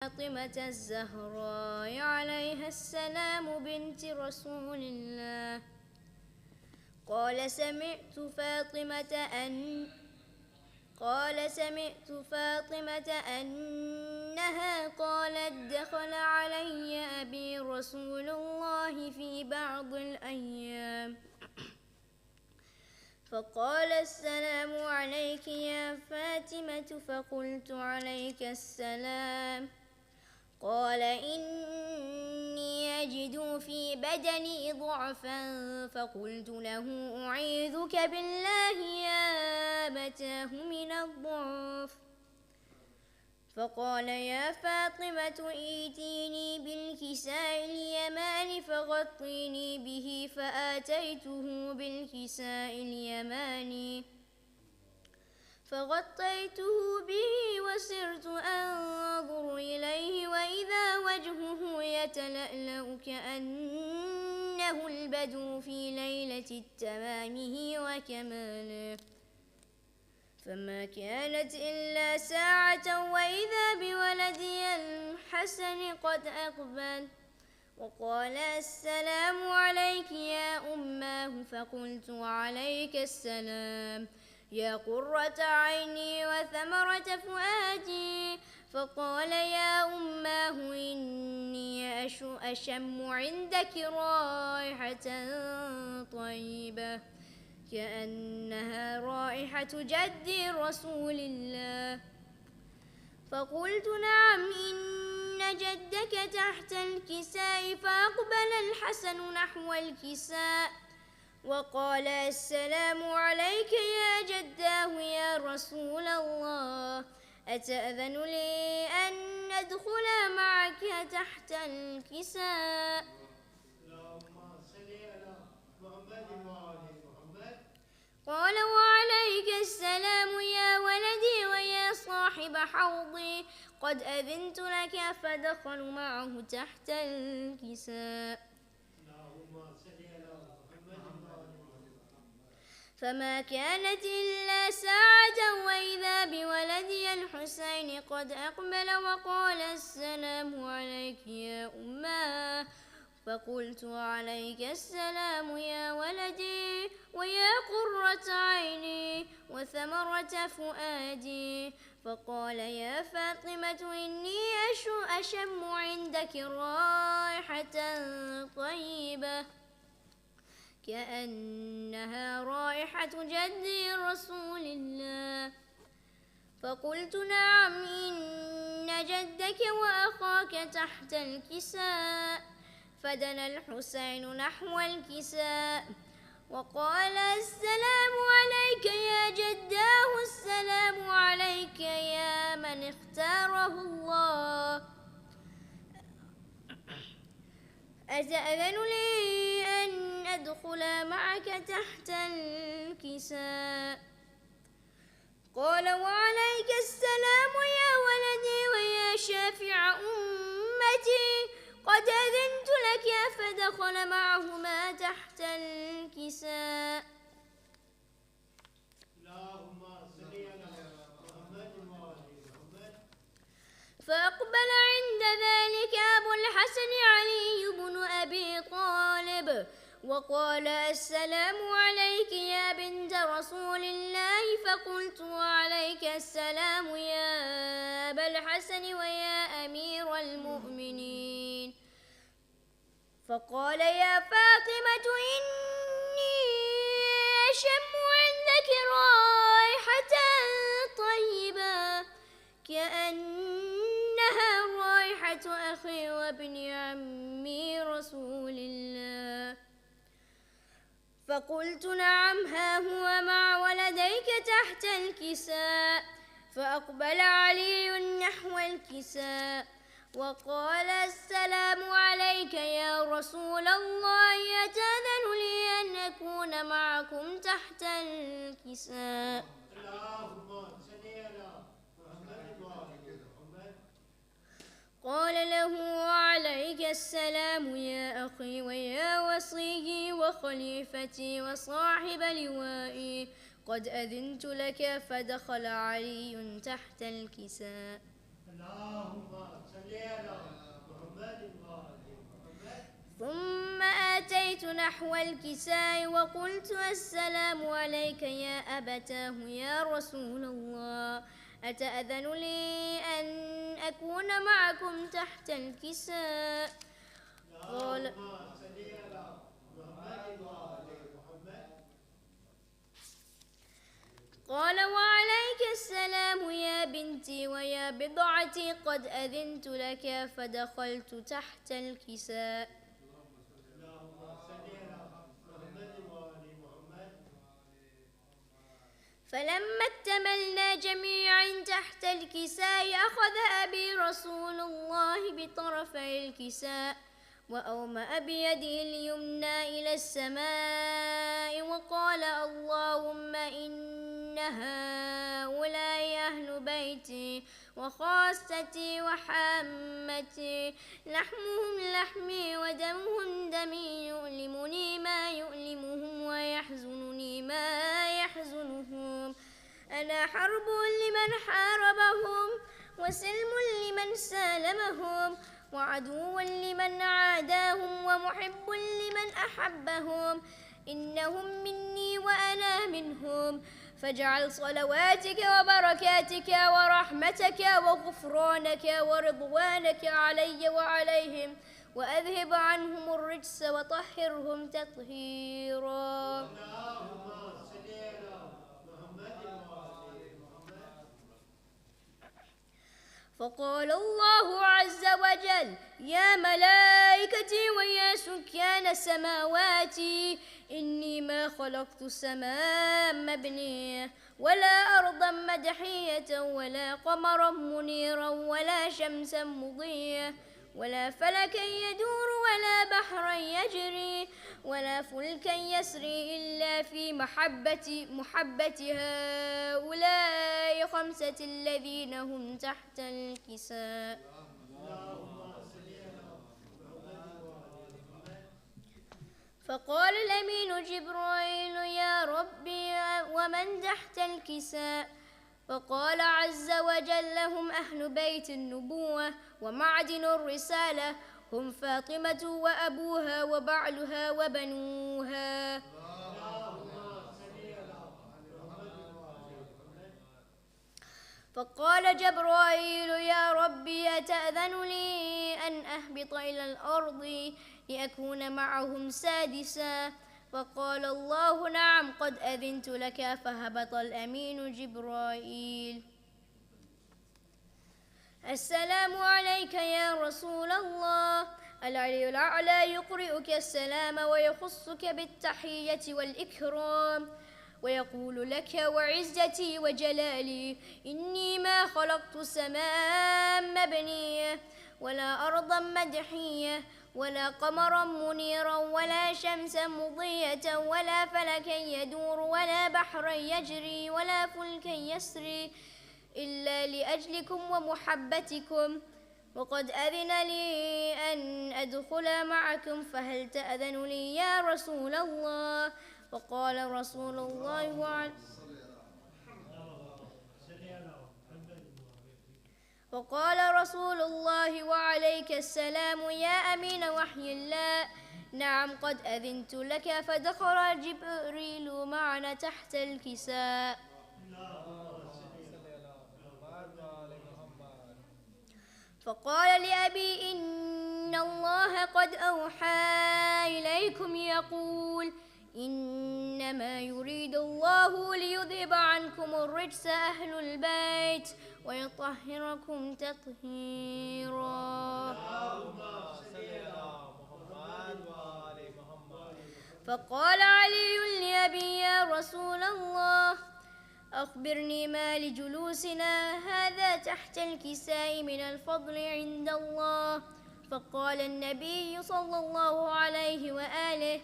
فاطمة الزهراء عليها السلام بنت رسول الله. قال سمعت فاطمة أنها قالت دخل علي أبي رسول الله في بعض الأيام فقال السلام عليك يا فاطمة، فقلت عليك السلام. قال إني أجد في بدني ضعفا، فقلت له أعيذك بالله يا أبتاه من الضعف. فقال يا فاطمة ائتيني بالكساء اليماني فغطيني به، فآتيته بالكساء اليماني فغطيته به وسرت أنظر إليه وإذا وجهه يتلألأ كأنه البدر في ليلة تمامه وكماله. فما كانت إلا ساعة وإذا بولدي الحسن قد أقبل وقال السلام عليك يا أماه، فقلت وعليك السلام يا قرة عيني وثمرة فؤادي. فقال يا أماه إني أشم عندك رائحة طيبة كأنها رائحة جدي رسول الله. فقلت نعم إن جدك تحت الكساء. فأقبل الحسن نحو الكساء وقال السلام عليك يا جداه يا رسول الله، أتأذن لي أن ندخل معك تحت الكساء؟ قال وعليك السلام يا ولدي ويا صاحب حوضي، قد أذنت لك. فدخلوا معه تحت الكساء. فما كانت إلا ساعة وإذا بولدي الحسين قد أقبل وقال السلام عليك يا أماه. فقلت وعليك السلام يا ولدي ويا قرة عيني وثمرة فؤادي. فقال يا فاطمة إني أشم عندك رائحة طيبة كأنها رائحة جدي رسول الله. فقلت نعم إن جدك وأخاك تحت الكساء. فدنا الحسين نحو الكساء وقال السلام عليك يا جداه، السلام عليك يا من اختاره الله، أتأذن لي أن أدخل معك تحت الكساء؟ قال وعليك السلام يا ولدي ويا شافع أمتي، قد أذنت لك. فدخل معهما تحت الكساء. فأقبل عند ذلك أبو الحسن علي بن أبي طالب وقال السلام عليك يا بنت رسول الله. فقلت وعليك السلام يا أبا الحسن ويا أمير المؤمنين. فقال يا فاطمة إني أشم عندك رائحة طيبة كأنها رائحة أخي وابن عمي رسول الله. فقلت نعم ها هو مع ولديك تحت الكساء. فأقبل علي نحو الكساء وقال السلام عليك يا رسول الله، أتأذن لي أن أكون معكم تحت الكساء؟ قال له وعليك السلام يا أخي ويا وصي وخليفتي وصاحب لوائي، قد أذنت لك. فدخل علي تحت الكساء. اللهم صل نحو الكساء وقلت السلام عليك يا أبتاه يا رسول الله، أتأذن لي أن أكون معكم تحت الكساء؟ قال وعليك السلام يا بنتي ويا بضعتي، قد أذنت لك فدخلت تحت الكساء. فلما اكتملنا جميعا تحت الكساء أخذ أبي رسول الله بطرفي الكساء وأومأ بيده اليمنى إلى السماء وقال اللهم إن هؤلاء أهل بيتي وخاصتي وحامتي، لحمهم لحمي ودمهم دمي، يؤلمني ما يؤلمهم ويحزنني ما يحزنهم، أنا حرب لمن حاربهم وسلم لمن سالمهم وعدو لمن عاداهم ومحب لمن أحبهم، إنهم مني وأنا منهم، فاجعل صلواتك وبركاتك ورحمتك وغفرانك ورضوانك علي وعليهم، وأذهب عنهم الرجس وطهرهم تطهيرا. فقال الله عز وجل يا ملائكتي ويا سكان السماوات إني ما خلقت السماء مبنية ولا أرضا مدحية ولا قمرا منيرا ولا شمسا مضية ولا فلكا يدور ولا بحرا يجري ولا فلكا يسري إلا في محبة هؤلاء خمسة الذين هم تحت الكساء. فقال الأمين جبرائيل يا ربي ومن تحت الكساء؟ فقال عز وجل هم أهل بيت النبوة ومعدن الرسالة، هم فاطمة وأبوها وبعلها وبنوها. فقال جبرائيل يا ربي أتأذن لي أن أهبط إلى الأرض لأكون معهم سادسا؟ فقال الله نعم قد أذنت لك، فهبط الأمين جبرائيل. السلام عليك يا رسول الله، العلي الأعلى يقرئك السلام ويخصك بالتحية والإكرام ويقول لك وعزتي وجلالي إني ما خلقت سماء مبنية ولا أرضا مدحية ولا قمرا منيرا ولا شمسا مضية ولا فلكا يدور ولا بحرا يجري ولا فلكا يسري إلا لأجلكم ومحبتكم، وقد أذن لي أن أدخل معكم، فهل تأذن لي يا رسول الله؟ وقال رسول الله وقال رسول الله وعليك السلام يا أمين وحي الله نعم قد أذنت لك، فدخل جبريل معنا تحت الكساء. فقال لأبي إن الله قد أوحى إليكم يقول إنما يريد الله ليذهب عنكم الرجس أهل البيت ويطهركم تطهيرا. فقال علي لأبي يا رسول الله أخبرني ما لجلوسنا هذا تحت الكساء من الفضل عند الله. فقال النبي صلى الله عليه وآله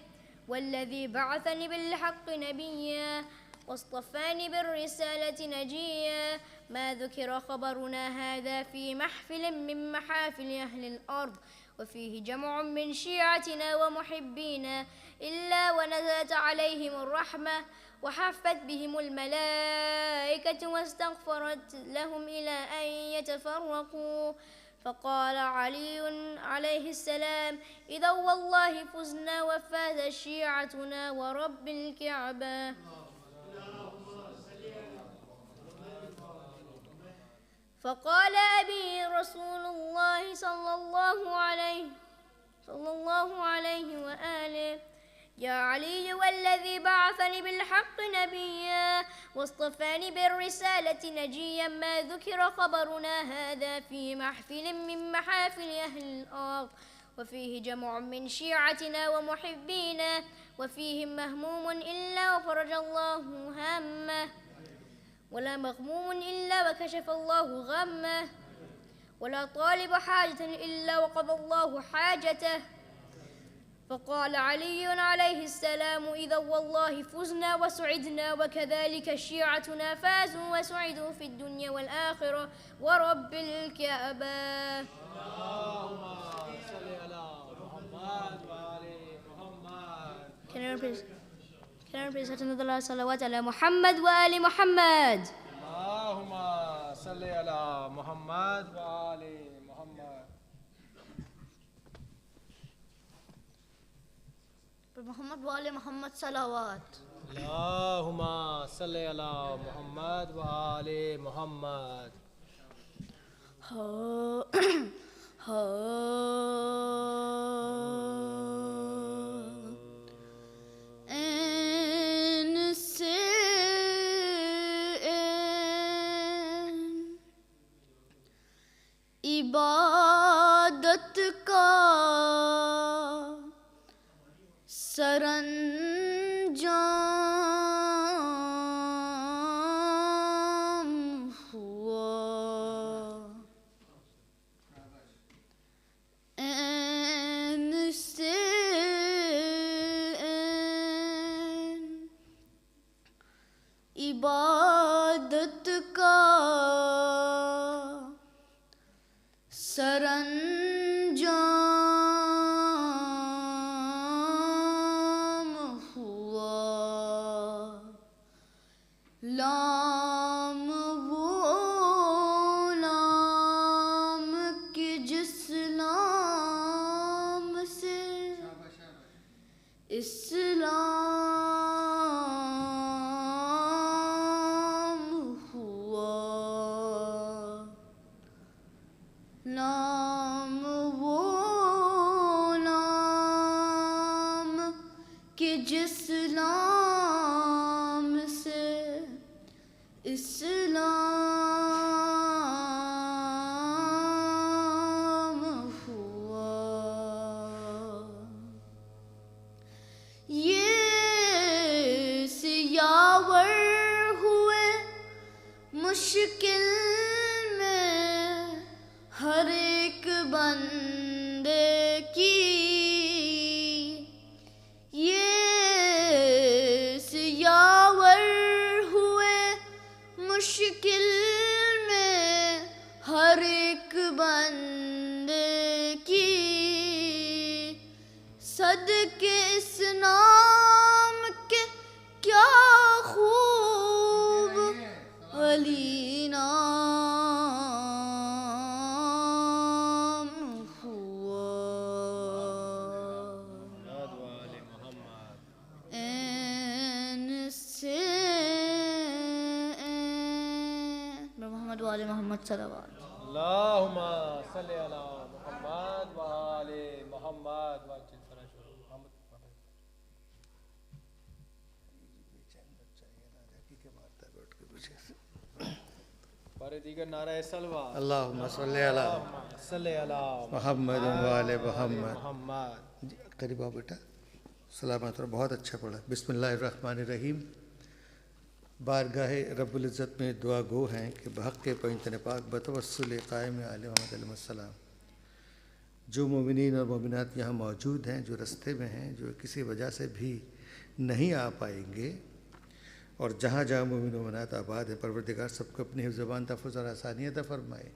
والذي بعثني بالحق نبيا واصطفاني بالرسالة نجيا ما ذكر خبرنا هذا في محفل من محافل أهل الأرض وفيه جمع من شيعتنا ومحبينا إلا ونزلت عليهم الرحمة وحفت بهم الملائكة واستغفرت لهم إلى أن يتفرقوا، فقال علي عليه السلام إذا والله فزنا وفاز شيعتنا ورب الكعبة. فقال أبي رسول الله صلى الله عليه وآله يا علي والذي بعثني بالحق نبيا واصطفاني بالرسالة نجيا ما ذكر خبرنا هذا في محفل من محافل أهل الأرض وفيه جمع من شيعتنا ومحبينا وفيهم مهموم إلا وفرج الله همه ولا مغموم إلا وكشف الله غمه ولا طالب حاجة إلا وقضى الله حاجته. فقال علي عليه السلام إذا والله فزنا وسعدنا وكذلك شيعتنا فازوا وسعدوا في الدنيا والآخرة ورب الكعبة. اللهم صل على محمد وآل محمد. Can I repeat another salawat ala Muhammad wa ali Muhammad? اللهم صل على محمد وآل محمد. محمد وآل محمد صلوات. اللهم صل على محمد وآل محمد. عبادت کا سرانجام ہوا عین سے عین عبادت کا سرانجام ہوا لام وہ لام کہ جس لام سے اسلام ہوا نام وہ نام کہ جس نام سے اسلام ہوا. یہ سیاور ہوئے مشکل ہر ایک بندے کی یہ سیاور ہوئے مشکل میں ہر ایک بندے کی صدقے اس نام کے کیا خوب علی نام ہوا عین سے محمد وآل محمد صلوات. اللهم صل على محمد وآل محمد. بارے دیگر نعرہ سلوہ. اللہم صلی علی محمد وآل محمد. قریب آؤ بیٹا. سلامت اور بہت اچھا پڑھا. بسم اللہ الرحمن الرحیم. بارگاہ رب العزت میں دعا گو ہیں کہ بحق کے پوئنتن پاک بتوسل قائم آل محمد علیہ السلام جو مومنین اور مومنات یہاں موجود ہیں، جو رستے میں ہیں، جو کسی وجہ سے بھی نہیں آ پائیں گے، اور جہاں جہاں مومن و مومنات آباد ہیں، پروردگار سب کو اپنی حفظ زبان تحفظ اور آسانی عطا فرمائے،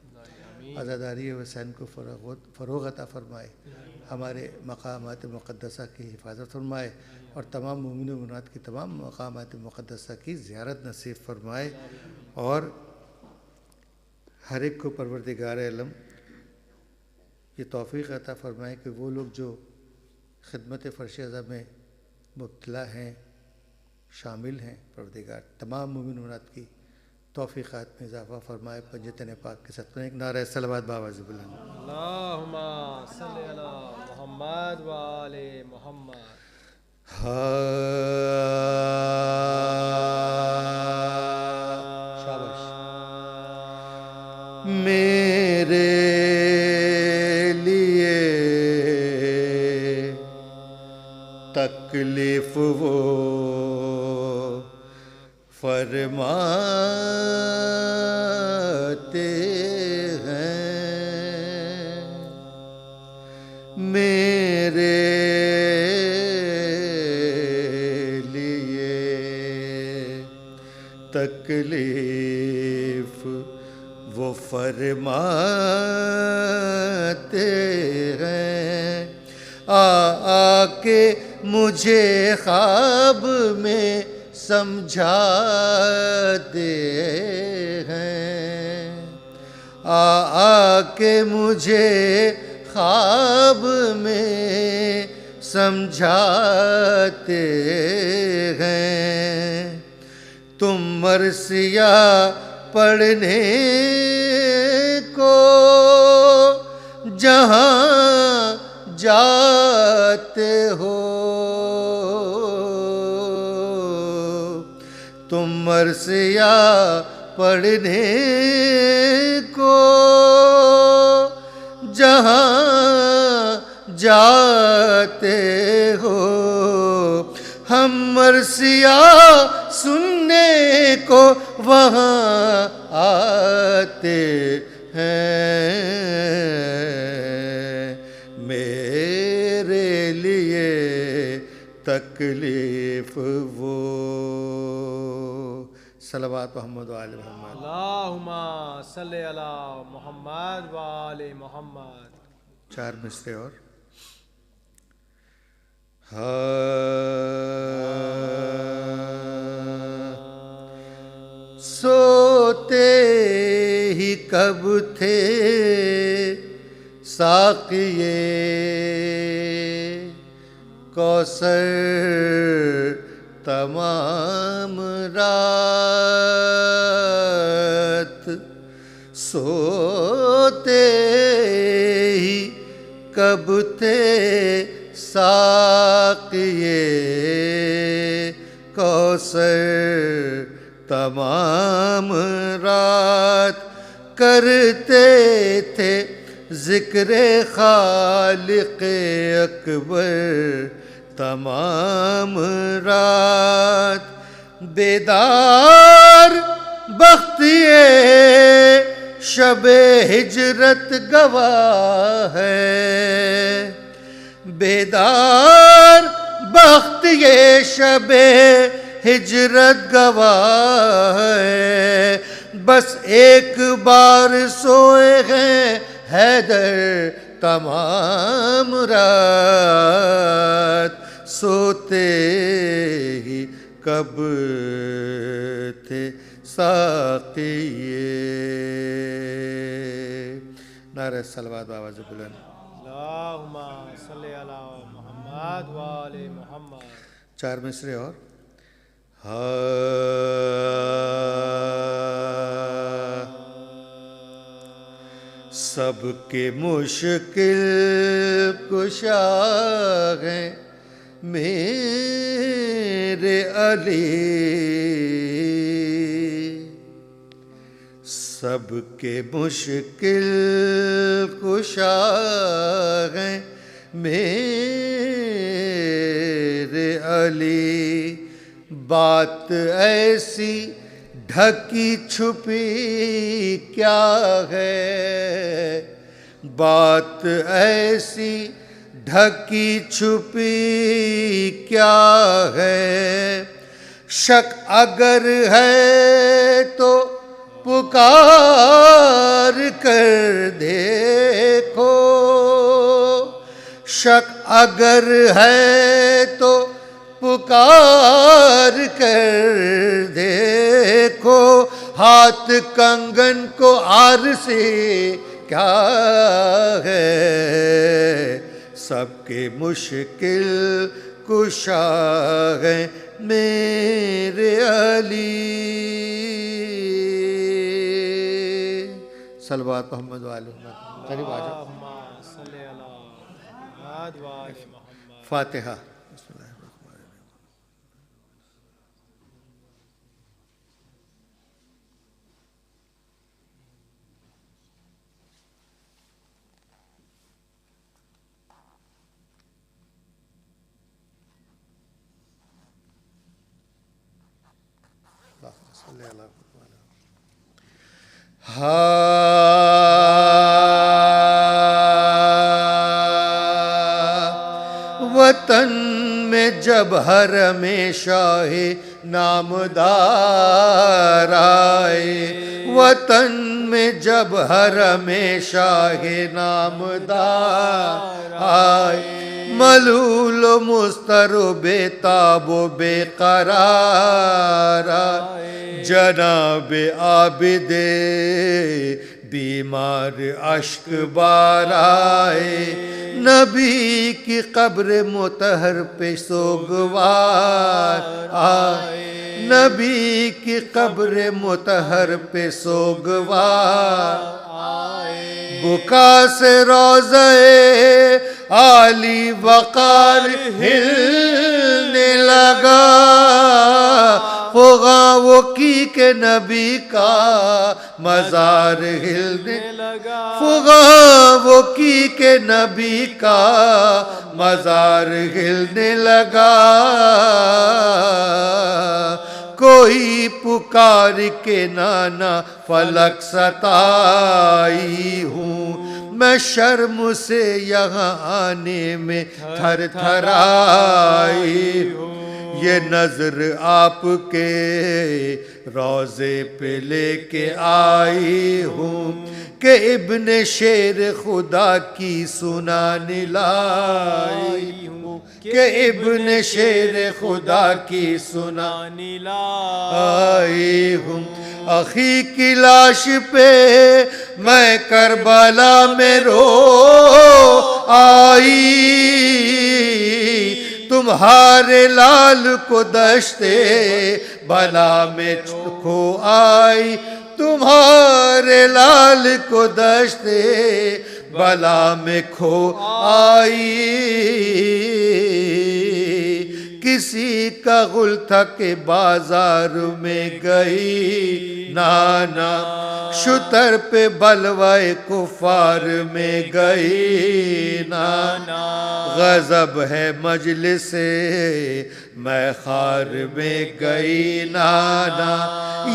عزاداری حسین کو فروغ عطا فرمائے، ہمارے مقامات مقدسہ کی حفاظت فرمائے، اور تمام مومن و مومنات کی تمام مقامات مقدسہ کی زیارت نصیب فرمائے، اور ہر ایک کو پروردگار عالم یہ توفیق عطا فرمائے کہ وہ لوگ جو خدمت فرش ازاں میں مبتلا ہیں، شامل ہیں، پروردگار تمام مومن مومنات کی توفیقات میں اضافہ فرمائے. پنجتن پاک کے ساتھ ایک نعرہ صلوات باواز بلند. اللہم صلی علی محمد و آل محمد. شاباش. میرے لیے تکلیف وہ فرماتے ہیں، میرے لیے تکلیف وہ فرماتے ہیں. آ کے مجھے خواب میں سمجھاتے ہیں، آ کے مجھے خواب میں سمجھاتے ہیں. تم مرثیہ پڑھنے کو جہاں جاتے ہو، تم مرثیہ پڑھنے کو جہاں جاتے ہو، ہم مرثیہ سننے کو وہاں آتے ہیں. میرے لیے تکلیف وہ. صلوات محمد و آل محمد. اللہم صلی علی محمد و آل محمد. 4 مصرے اور. سوتے ہی کب تھے ساقیے کوثر تمام رات، سوتے ہی کب تھے ساقیے کوثر تمام رات، کرتے تھے ذکر خالق اکبر تمام رات. بیدار بخت یہ شب ہجرت گواہ ہے، بیدار بخت یہ شب ہجرت گواہ ہے. بس ایک بار سوئے ہیں حیدر تمام رات، سوتے ہی کب تھے ساقیے. نعرہ صلوات باواز بلند. اللہم صلی علی محمد و آل محمد. 4 مصرے اور. سب کے مشکل کشا ہیں میرے علی، سب کے مشکل کشا ہیں میرے علی. بات ایسی ڈھکی چھپی کیا ہے، بات ایسی ڈھکی چھپی کیا ہے. شک اگر ہے تو پکار کر دیکھو، شک اگر ہے تو پکار کر دیکھو. ہاتھ کنگن کو آر سے کیا ہے، سب کے مشکل کشا ہے میرے علی. صلوات محمد والے محمد. قریب آ جاؤ. فاتحہ. بسم اللہ الرحمن الرحیم. وطن میں جب حرم شاہ نامدار آئے، وطن میں جب حرم شاہ نامدار آئے، ملول و مضطر و بے تاب و بے قرار آئے، جناب عابد بیمار اشک بار آئے، نبی کی قبر مطہر پہ سوگوار آئے، نبی کی قبر مطہر پہ سوگوار آئے، بکا سے روضہ عالی وقار ہلنے لگا، فغاں وہ کی کہ نبی کا مزار ہلنے لگا، فغاں وہ کی کہ نبی کا مزار ہلنے لگا، کوئی پکار کے نانا فلک ستائی ہوں، میں شرم سے یہاں آنے میں تھر تھر آئی ہوں، یہ نظر آپ کے روضے پہ لے کے آئی ہوں، کہ ابن شیر خدا کی سنانے لائی ہوں، کہ ابن شیر خدا کی سنانے لائی ہوں، اخی کی لاش پہ میں کربلا میں رو آئی، تمہارے لال کو دشتے بلا میں کھو آئی، تمہارے لال کو دشتے بلا میں کھو آئی، کسی کا غل تھا کہ بازار میں گئی نانا، شتر پہ بلوائے کفار میں گئی نانا، غضب ہے مجلس میں خار میں گئی نانا،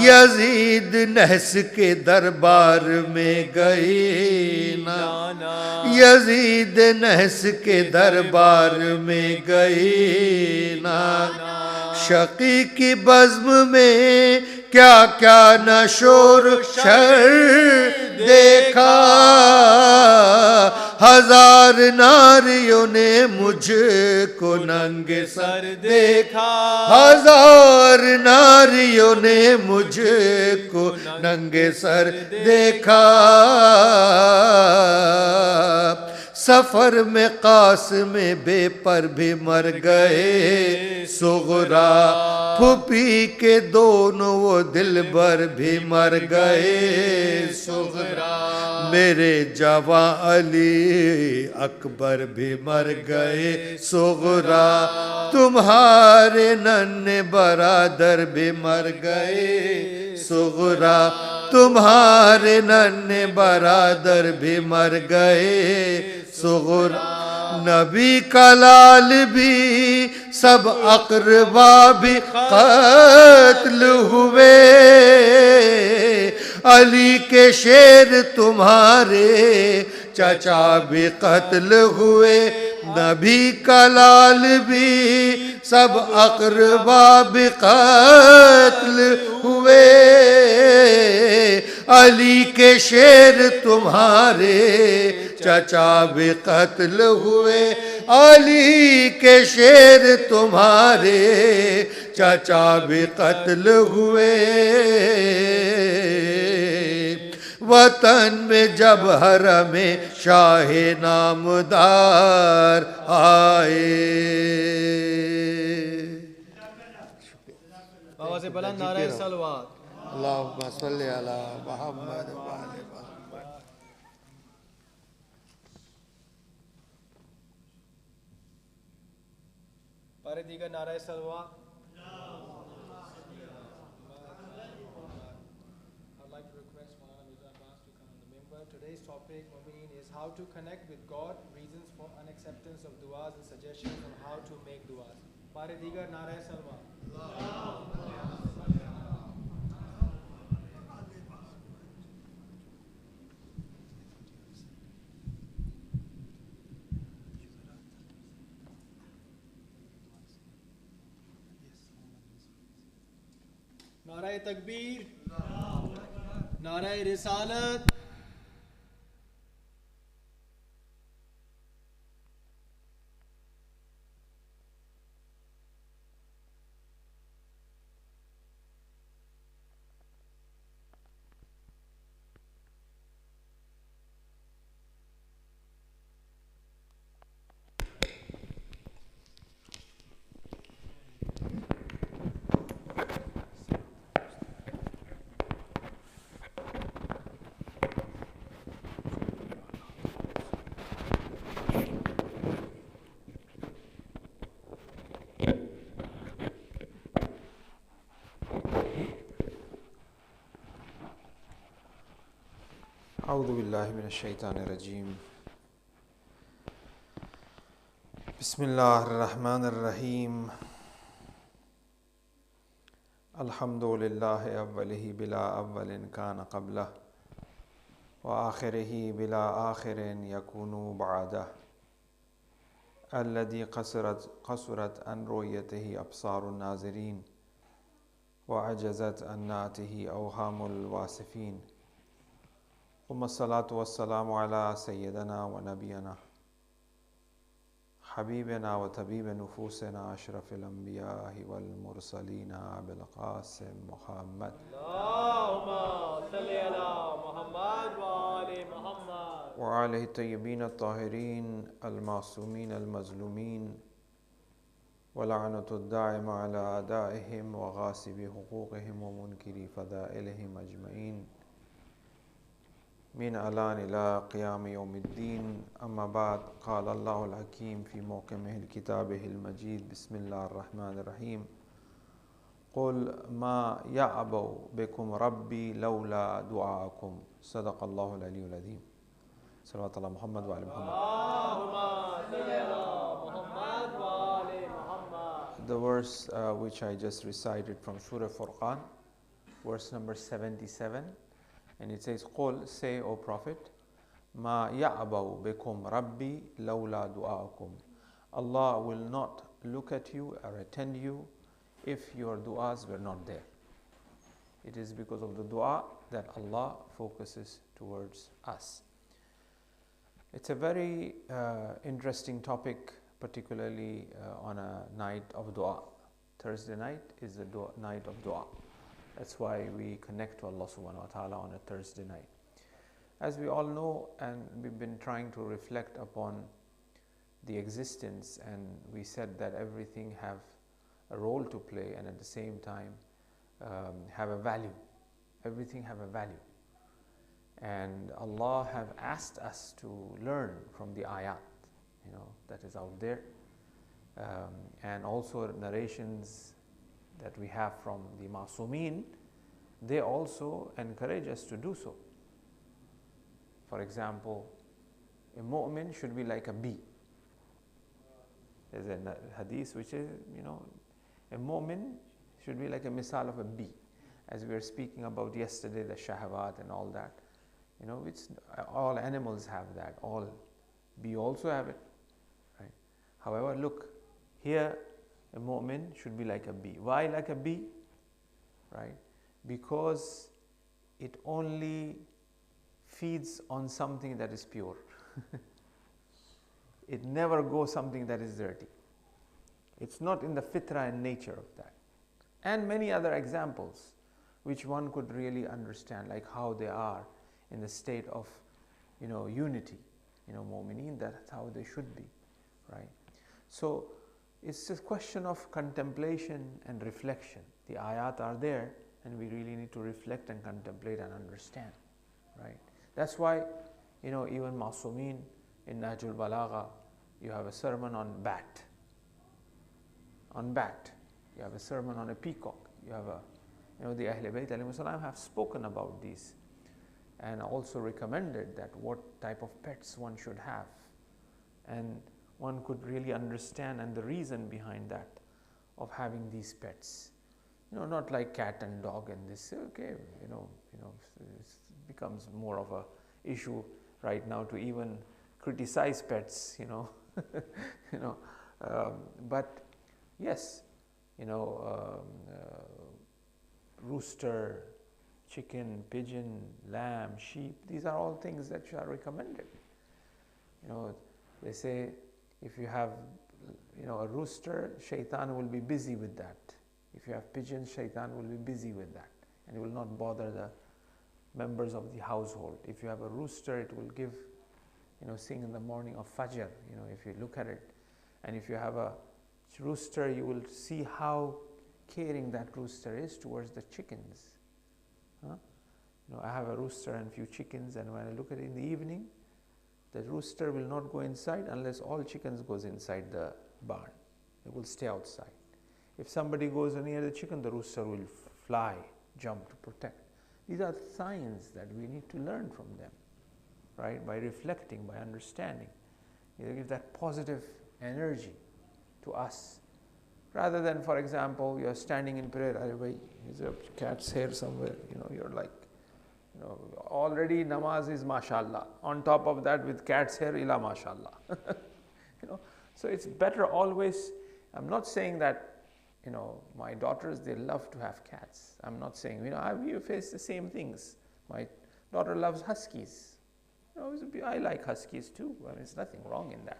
یزید نحس کے دربار میں گئی نانا، یزید نحس کے دربار میں گئی نانا، شقی کی بزم میں کیا کیا نہ شور شر دیکھا، ہزار ناریوں نے مجھ کو ننگ سر دیکھا، ہزار ناریوں نے مجھ کو ننگ سر دیکھا، سفر میں قاسم بے پر بھی مر گئے صغرا، پھوپھی کے دونوں وہ دلبر بھی مر گئے صغرا، میرے جواں علی اکبر بھی مر گئے صغرا، تمہارے ننھے برادر بھی مر گئے صغرا، تمہارے ننھے برادر بھی مر گئے صغرا، نبی کا لال بھی سب اقربا بھی قتل ہوئے، علی کے شیر تمہارے چچا بھی قتل ہوئے، نبی کا لال بھی سب اقربا بھی قتل ہوئے، علی کے شیر تمہارے چچا بھی قتل ہوئے، علی کے شیر تمہارے چچا بھی قتل ہوئے، وطن میں جب حرم شاہ نامدار آئے. بابا سے بلند نعرہ صلوات. اللہم صلی علی محمد وآل محمد. پارے دیگر نعرہ صلوات. I'd like to request Moulana Mirza Abbas to come on the member. Today's topic, Mu'mineen, is how to connect with God, reasons for unacceptance of du'as and suggestions on how to make du'as. پارے دیگر نعرہ صلوات. نعرہ تکبیر، نعرہ رسالت. اعوذ باللہ من الشیطان الرجیم. بسم اللہ الرحمن الرحیم. الحمد للہ اولہ بلا اول کان قبلہ وآخرہ بلا آخر یکون بعدہ الذی قصرت عن رؤیتہ ابصار الناظرین وعجزت عن نعتہ اوہام الواصفین. ثم الصلاة والسلام على سيدنا ونبينا حبيبنا وطبيب نفوسنا أشرف الأنبياء والمرسلين أبي القاسم محمد اللهم صل على محمد وآل محمد وآله الطيبين الطاهرين المعصومين المظلومين ولعنة الدائم على أعدائهم وغاصب حقوقهم ومنكر فضائلهم أجمعين من الآن إلى قيام يوم الدين. أما بعد، قال الله الحكيم في محكم كتابه المجيد. بسم الله الرحمن الرحيم. قل ما يعبأ بكم ربي لولا دعاءكم. صدق الله العلي العظيم. صلوات الله محمد وعلى محمد. اللهم صل على محمد وآل محمد. The verse which I just recited from Surah Furqan, verse number 77. And it says, قُلْ, say, O Prophet, مَا يَعْبَوْ بِكُمْ رَبِّي لَوْلَا دُعَاءُكُمْ. Allah will not look at you or attend you if your du'as were not there. It is because of the du'a that Allah focuses towards us. It's a very interesting topic, particularly on a night of du'a. Thursday night is the night of du'a. That's why we connect to Allah subhanahu wa ta'ala on a Thursday night. As we all know, and we've been trying to reflect upon the existence, and we said that everything have a role to play and at the same time have a value. Everything have a value. And Allah have asked us to learn from the ayat, that is out there. And also narrations that we have from the Ma'sumeen, they also encourage us to do so. For example, a mu'min should be like a bee. There's a hadith which is, a mu'min should be like a misal of a bee. As we were speaking about yesterday, the shahawat and all that, which all animals have that, all bee also have it, right? However, look, here a mu'min should be like a bee. Why like a bee? Right? Because it only feeds on something that is pure. It never goes something that is dirty. It's not in the fitra and nature of that. And many other examples which one could really understand, like how they are in the state of, unity. Mu'mineen, that's how they should be, right? So it's a question of contemplation and reflection. The ayat are there, and we really need to reflect and contemplate and understand, right? That's why, even Masumin in Nahjul Balagha, you have a sermon on bat. You have a sermon on a peacock. You have the Ahl Bayt alayhi salam have spoken about these and also recommended that what type of pets one should have. And one could really understand and the reason behind that of having these pets. Not like cat and dog and this, okay, it becomes more of a issue right now to even criticize pets, but yes, rooster, chicken, pigeon, lamb, sheep, these are all things that are recommended. They say if you have, a rooster, shaitan will be busy with that. If you have pigeons, shaitan will be busy with that and it will not bother the members of the household. If you have a rooster, it will give, sing in the morning of Fajr, if you look at it. And if you have a rooster, you will see how caring that rooster is towards the chickens. I have a rooster and few chickens, and when I look at it in the evening, the rooster will not go inside unless all chickens goes inside the barn. It will stay outside. If somebody goes near the chicken, the rooster will fly, jump to protect. These are signs that we need to learn from them, right? By reflecting, by understanding. Give that positive energy to us. Rather than, for example, you're standing in prayer, is a cat's hair somewhere, you're like, already namaz is mashallah. On top of that with cat's hair, ila mashallah. So it's better always, I'm not saying that, my daughters, they love to have cats. I'm not saying, we face the same things. My daughter loves huskies. I like huskies too. There's nothing wrong in that,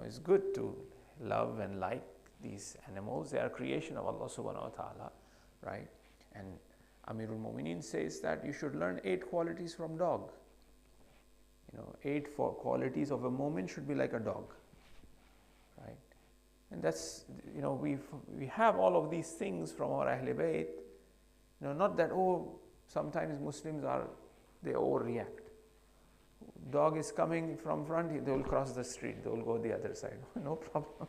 It's good to love and like these animals. They are creation of Allah subhanahu wa ta'ala, right? And Amirul Mu'mineen says that you should learn 8 qualities from dog. 8 qualities of a mu'min should be like a dog, right? And that's, we have all of these things from our Ahl Bayt. Not that, sometimes Muslims they overreact. Dog is coming from front, they will cross the street, they will go the other side, no problem.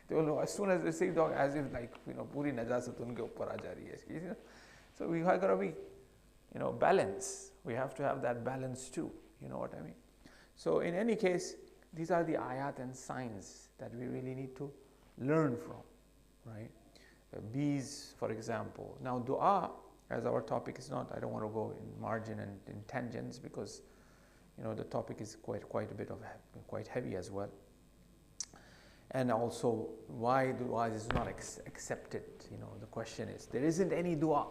They will know as soon as they see dog, as if like, puri najasat unke uppar aa ja rahi hai. So we have got to be, balance. We have to have that balance too, you know what I mean? So in any case, these are the ayat and signs that we really need to learn from, right? Bees, for example. Now dua, as our topic is not, I don't want to go in margin and in tangents because, the topic is quite a bit of, quite heavy as well. And also, why dua is not accepted? The question is, there isn't any dua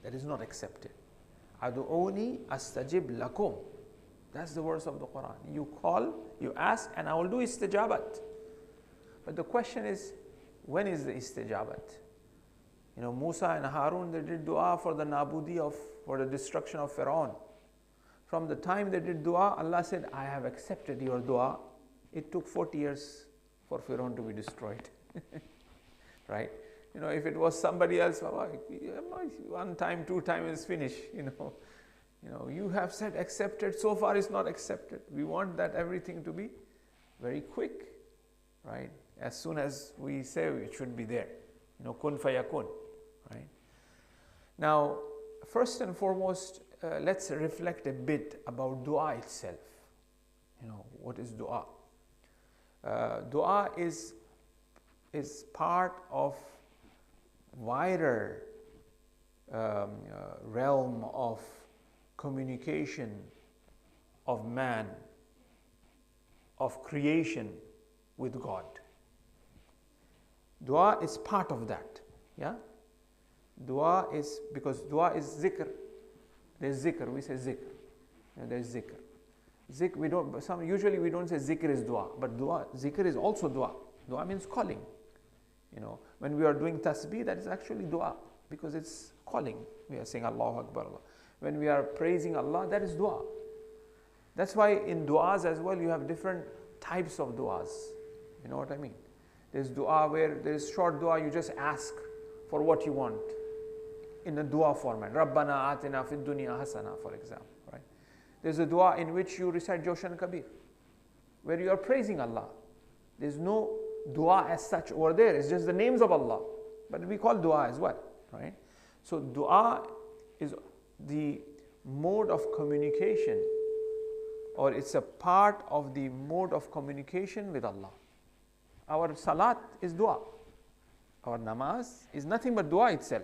that is not accepted. Adu'uni astajib lakum. That's the verse of the Quran. You call, you ask, and I will do istijabat. But the question is, when is the istijabat? Musa and Harun, they did dua for the nabudi for the destruction of Pharaoh. From the time they did dua, Allah said, I have accepted your dua. It took 40 years for Pharaoh to be destroyed, right? If it was somebody else, one time, 2 times is finished, you have said accepted, so far it's not accepted. We want that everything to be very quick, right? As soon as we say it should be there, kun fayakun, right? Now, first and foremost, let's reflect a bit about dua itself. What is dua? Dua is part of wider realm of communication of man, of creation with God. Dua is part of that. Yeah? Dua is, because dua is zikr. There's zikr, we say zikr. There's zikr. Usually we don't say zikr is dua, but zikr is also dua. Dua means calling. When we are doing tasbih, that is actually dua, because it's calling. We are saying Allahu Akbar. when we are praising Allah, that is dua. That's why in du'as as well, you have different types of du'as. You know what I mean? There's dua where there is short dua, you just ask for what you want in a dua format. Rabbana atina fid dunya hasana, for example. Right? There's a dua in which you recite Joshan Kabir, where you are praising Allah. There's no dua as such over there. It's just the names of Allah. But we call dua as well. Right? So dua is the mode of communication, or it's a part of the mode of communication with Allah. Our salat is dua. Our namaz is nothing but dua itself.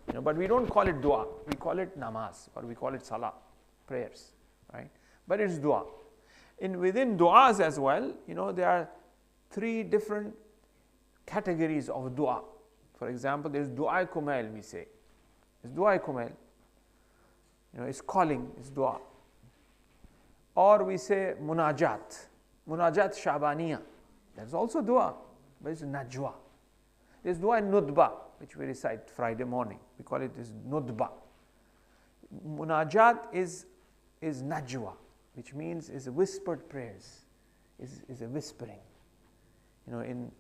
You know, but we don't call it dua. We call it namaz, or we call it salah, prayers, right? But it's dua. Within duas as well, you know, there are 3 different categories of dua. For example, there's dua kumail, we say. It's dua kumail. You know, it's calling, it's dua. Or we say munajat, munajat shabaniya. That's also dua, but it's najwa. There's dua in nudba, which we recite Friday morning. We call it is nudba. Munajat is najwa, which means is whispered prayers, is a whispering. You know, in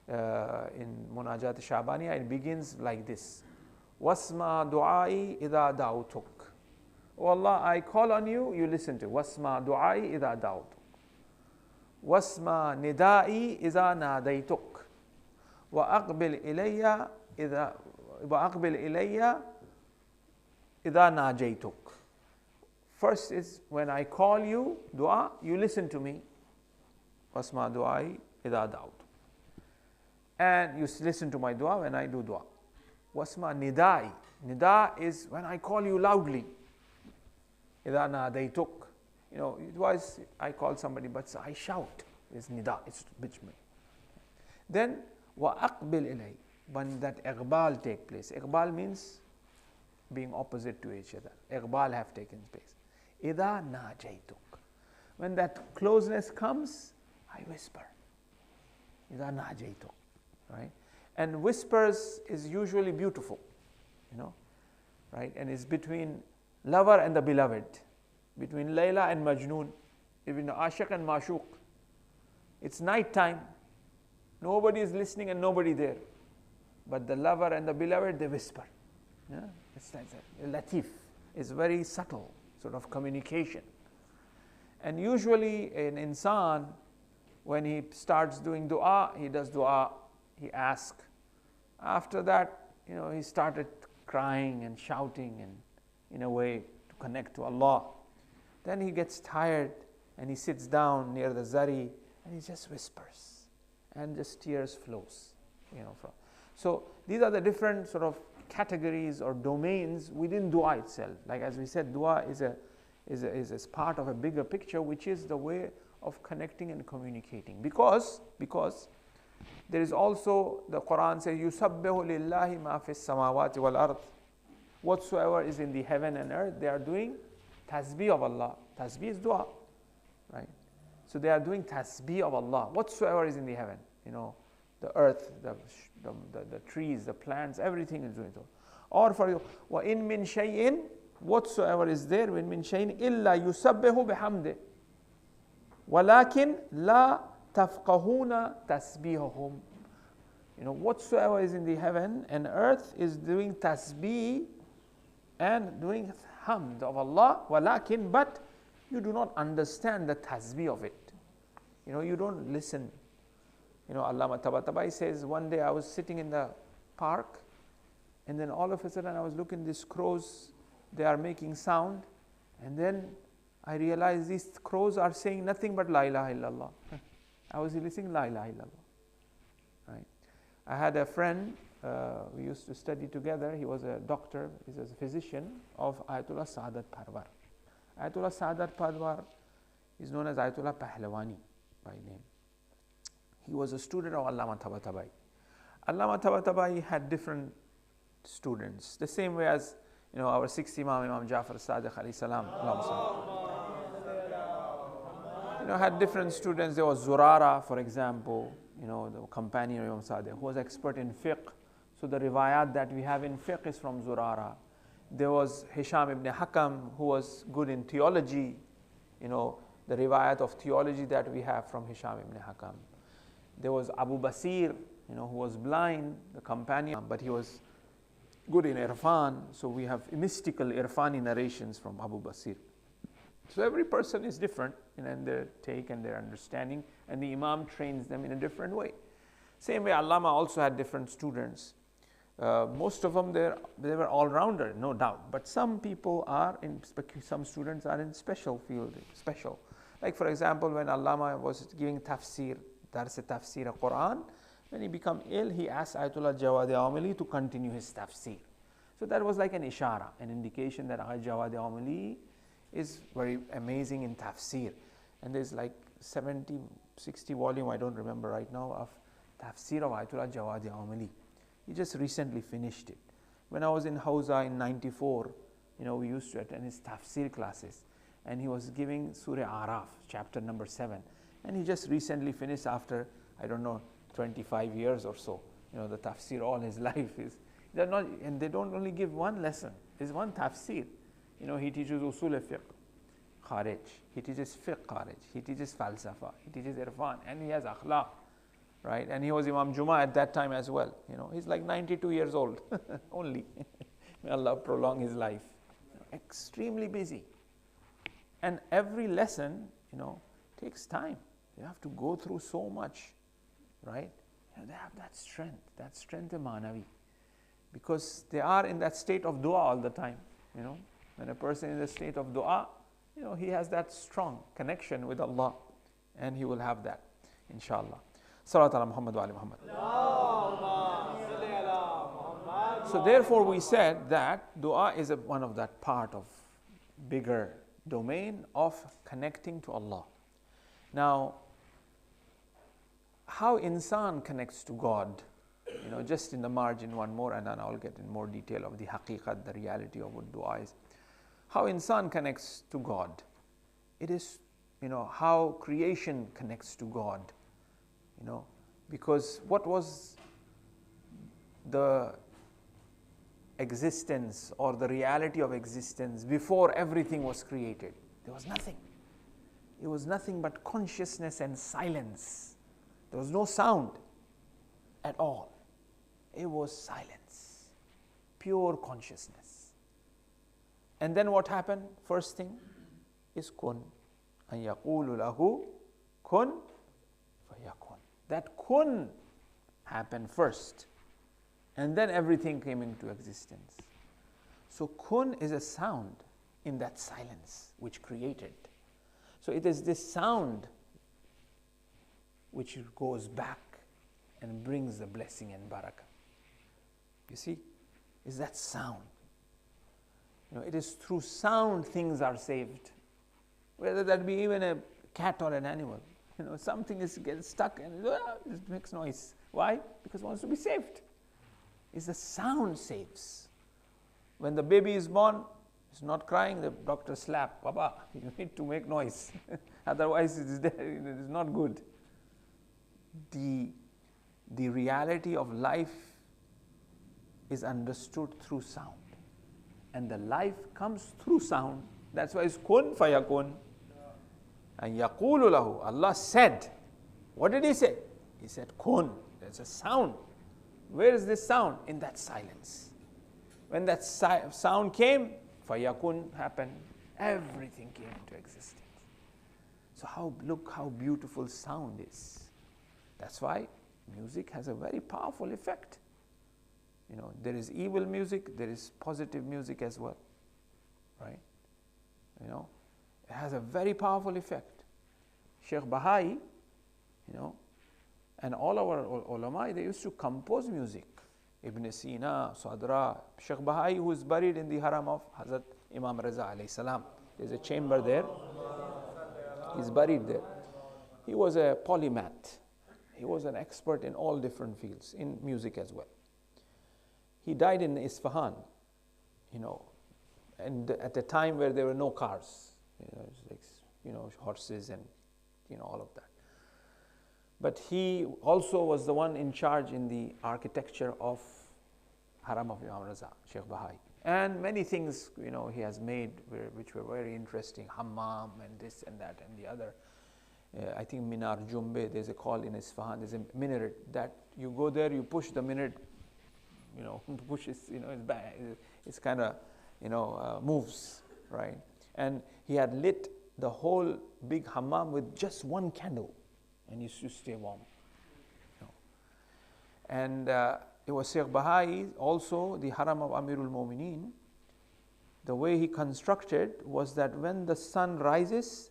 munajat shabaniya, it begins like this: Wasma du'ai idha da'utuk. Oh Allah, I call on you, you listen to. Wasma du'ai idha da'utuk. Wasma nidai idha nadaituk. Wa aqbil ilayya idha najaituk. First is when I call you, dua, you listen to me. Wasma du'ai idha da'utuk. And you listen to my dua when I do dua. Wasma nidai. Nida is when I call you loudly. Idha nadaituk. You know, it was I call somebody, but I shout. It's nida. It's bitch me. Then wa aqbil ilay. When that iqbal take place. Iqbal means being opposite to each other. Iqbal have taken place. Idha najaituk. When that closeness comes, I whisper. Idha najaituk. Right? And whispers is usually beautiful, you know, right? And it's between lover and the beloved, between Layla and Majnoon, between Ashiq and Mashuq. It's night time, nobody is listening and nobody there, but the lover and the beloved, they whisper. Yeah? It's like that. Latif is very subtle sort of communication. And usually an insan, when he starts doing dua, he does dua, he asks. After that, you know, he started crying and shouting and in a way to connect to Allah. Then he gets tired and he sits down near the zari and he just whispers and just tears flows, you know. So these are the different sort of categories or domains within dua itself. Like as we said, dua is a part of a bigger picture, which is the way of connecting and communicating. Because there is also, the Quran says, يُسَبِّحُ لِلَّهِ مَا فِي السَّمَاوَاتِ وَالْأَرْضِ. Whatsoever is in the heaven and earth, they are doing tasbih of Allah. Tasbih is dua, right? So they are doing tasbih of Allah. Whatsoever is in the heaven, you know, the earth, the trees, the plants, everything is doing so. Or for you, وَإِن مِّن شَيْءٍ, whatsoever is there, وَإِن مِّن شَيْءٍ إِلَّا يُسَبِّحُ بِحَمْدِهِ وَلَكِنْ لَا تَفْقَهُونَ تَسْبِيحَهُمْ. You know, whatsoever is in the heaven and earth is doing tasbih and doing hamd of Allah, walakin, but you do not understand the tasbih of it. You know, you don't listen. You know, Allama Tabatabai says, one day I was sitting in the park and then all of a sudden I was looking at these crows, they are making sound, and then I realized these crows are saying nothing but La ilaha illallah. I was listening La ilaha illallah. Right? I had a friend, we used to study together, he was a doctor, he was a physician of Ayatollah Saadat Parvar. Ayatollah Saadat Parvar is known as Ayatollah Pahlawani by name. He was a student of Allama Tabatabai. Allama Tabatabai had different students, the same way as, you know, our sixth Imam, Imam Jafar Sadiq alayhi salam, you know, had different students. There was Zurara, for example, you know, the companion of Imam Sadiq, who was expert in fiqh. So the riwayat that we have in fiqh is from Zurara. There was Hisham ibn Hakam, who was good in theology, the riwayat of theology that we have from Hisham ibn Hakam. There was Abu Basir, who was blind, the companion, but he was good in Irfan. So we have mystical Irfani narrations from Abu Basir. So every person is different in their take and their understanding, and the Imam trains them in a different way. Same way Allama also had different students. Most of them, they were all-rounder, no doubt. But some people are some students are in special field, special. Like for example, when Allama was giving tafsir, Dars Tafsir Quran, when he became ill, he asked Ayatollah Jawad Awmali to continue his tafsir. So that was like an ishara, an indication that Jawad Awmali is very amazing in tafsir. And there's like 70, 60 volume, I don't remember right now, of tafsir of Ayatollah Jawad Awmali. He just recently finished it. When I was in Hausa in 94, we used to attend his tafsir classes, and he was giving Surah Araf, chapter number 7, and he just recently finished after, I don't know, 25 years or so. The tafsir all his life is, they're not, and they don't only give one lesson, there's one tafsir. He teaches usul fiqh, kharij, he teaches fiqh kharij, he teaches falsafa, he teaches irfan, and he has akhlaq. Right? And he was Imam Jummah at that time as well. He's like 92 years old only. May Allah prolong his life. Extremely busy. And every lesson, takes time. You have to go through so much, right? They have that strength of manavi. Because they are in that state of dua all the time. When a person is in the state of dua, he has that strong connection with Allah, and he will have that, inshallah. Salat ala Muhammad wa ali Muhammad. So therefore we said that dua is one of that part of bigger domain of connecting to Allah. Now, how insan connects to God, just in the margin one more, and then I'll get in more detail of the haqiqat, the reality of what dua is. How insan connects to God. It is, how creation connects to God. Because what was the existence or the reality of existence before everything was created? There was nothing. It was nothing but consciousness and silence. There was no sound at all. It was silence, pure consciousness. And then what happened? First thing is kun. An yaqulu lahu kun fayakun. That kun happened first, and then everything came into existence. So kun is a sound in that silence which created. So it is this sound which goes back and brings the blessing and barakah. You see, is that sound. It is through sound things are saved. Whether that be even a cat or an animal. Something gets stuck and it makes noise. Why? Because it wants to be saved. It's the sound saves. When the baby is born, it's not crying, the doctor slap. Baba, you need to make noise. Otherwise it is not good. The reality of life is understood through sound. And the life comes through sound. That's why it's kun fayakun. And yaqulu lahu, Allah said. What did He say? He said kun. There's a sound. Where is this sound? In that silence. When that sound came, fayakun happened. Everything came into existence. So look how beautiful sound is. That's why music has a very powerful effect. There is evil music, there is positive music as well. Right? It has a very powerful effect. Sheikh Bahai, and all our ulama, they used to compose music. Ibn Sina, Sadra, Sheikh Bahai, who is buried in the haram of Hazrat Imam Mirza alayhi salam. There's a chamber there. He's buried there. He was a polymath. He was an expert in all different fields, in music as well. He died in Isfahan, and at a time where there were no cars, horses and all of that. But he also was the one in charge in the architecture of Haram of Imam Raza, Sheikh Bahai. And many things, he has made which were very interesting, hammam and this and that and the other. I think Minar Jumbe, there's a call in Isfahan, there's a minaret that you go there, you push the minaret, pushes, it's kind of, moves, right? And he had lit the whole big hammam with just one candle and used to stay warm. And it was Sheikh Bahai, also the Haram of Amirul Mu'mineen. The way he constructed was that when the sun rises,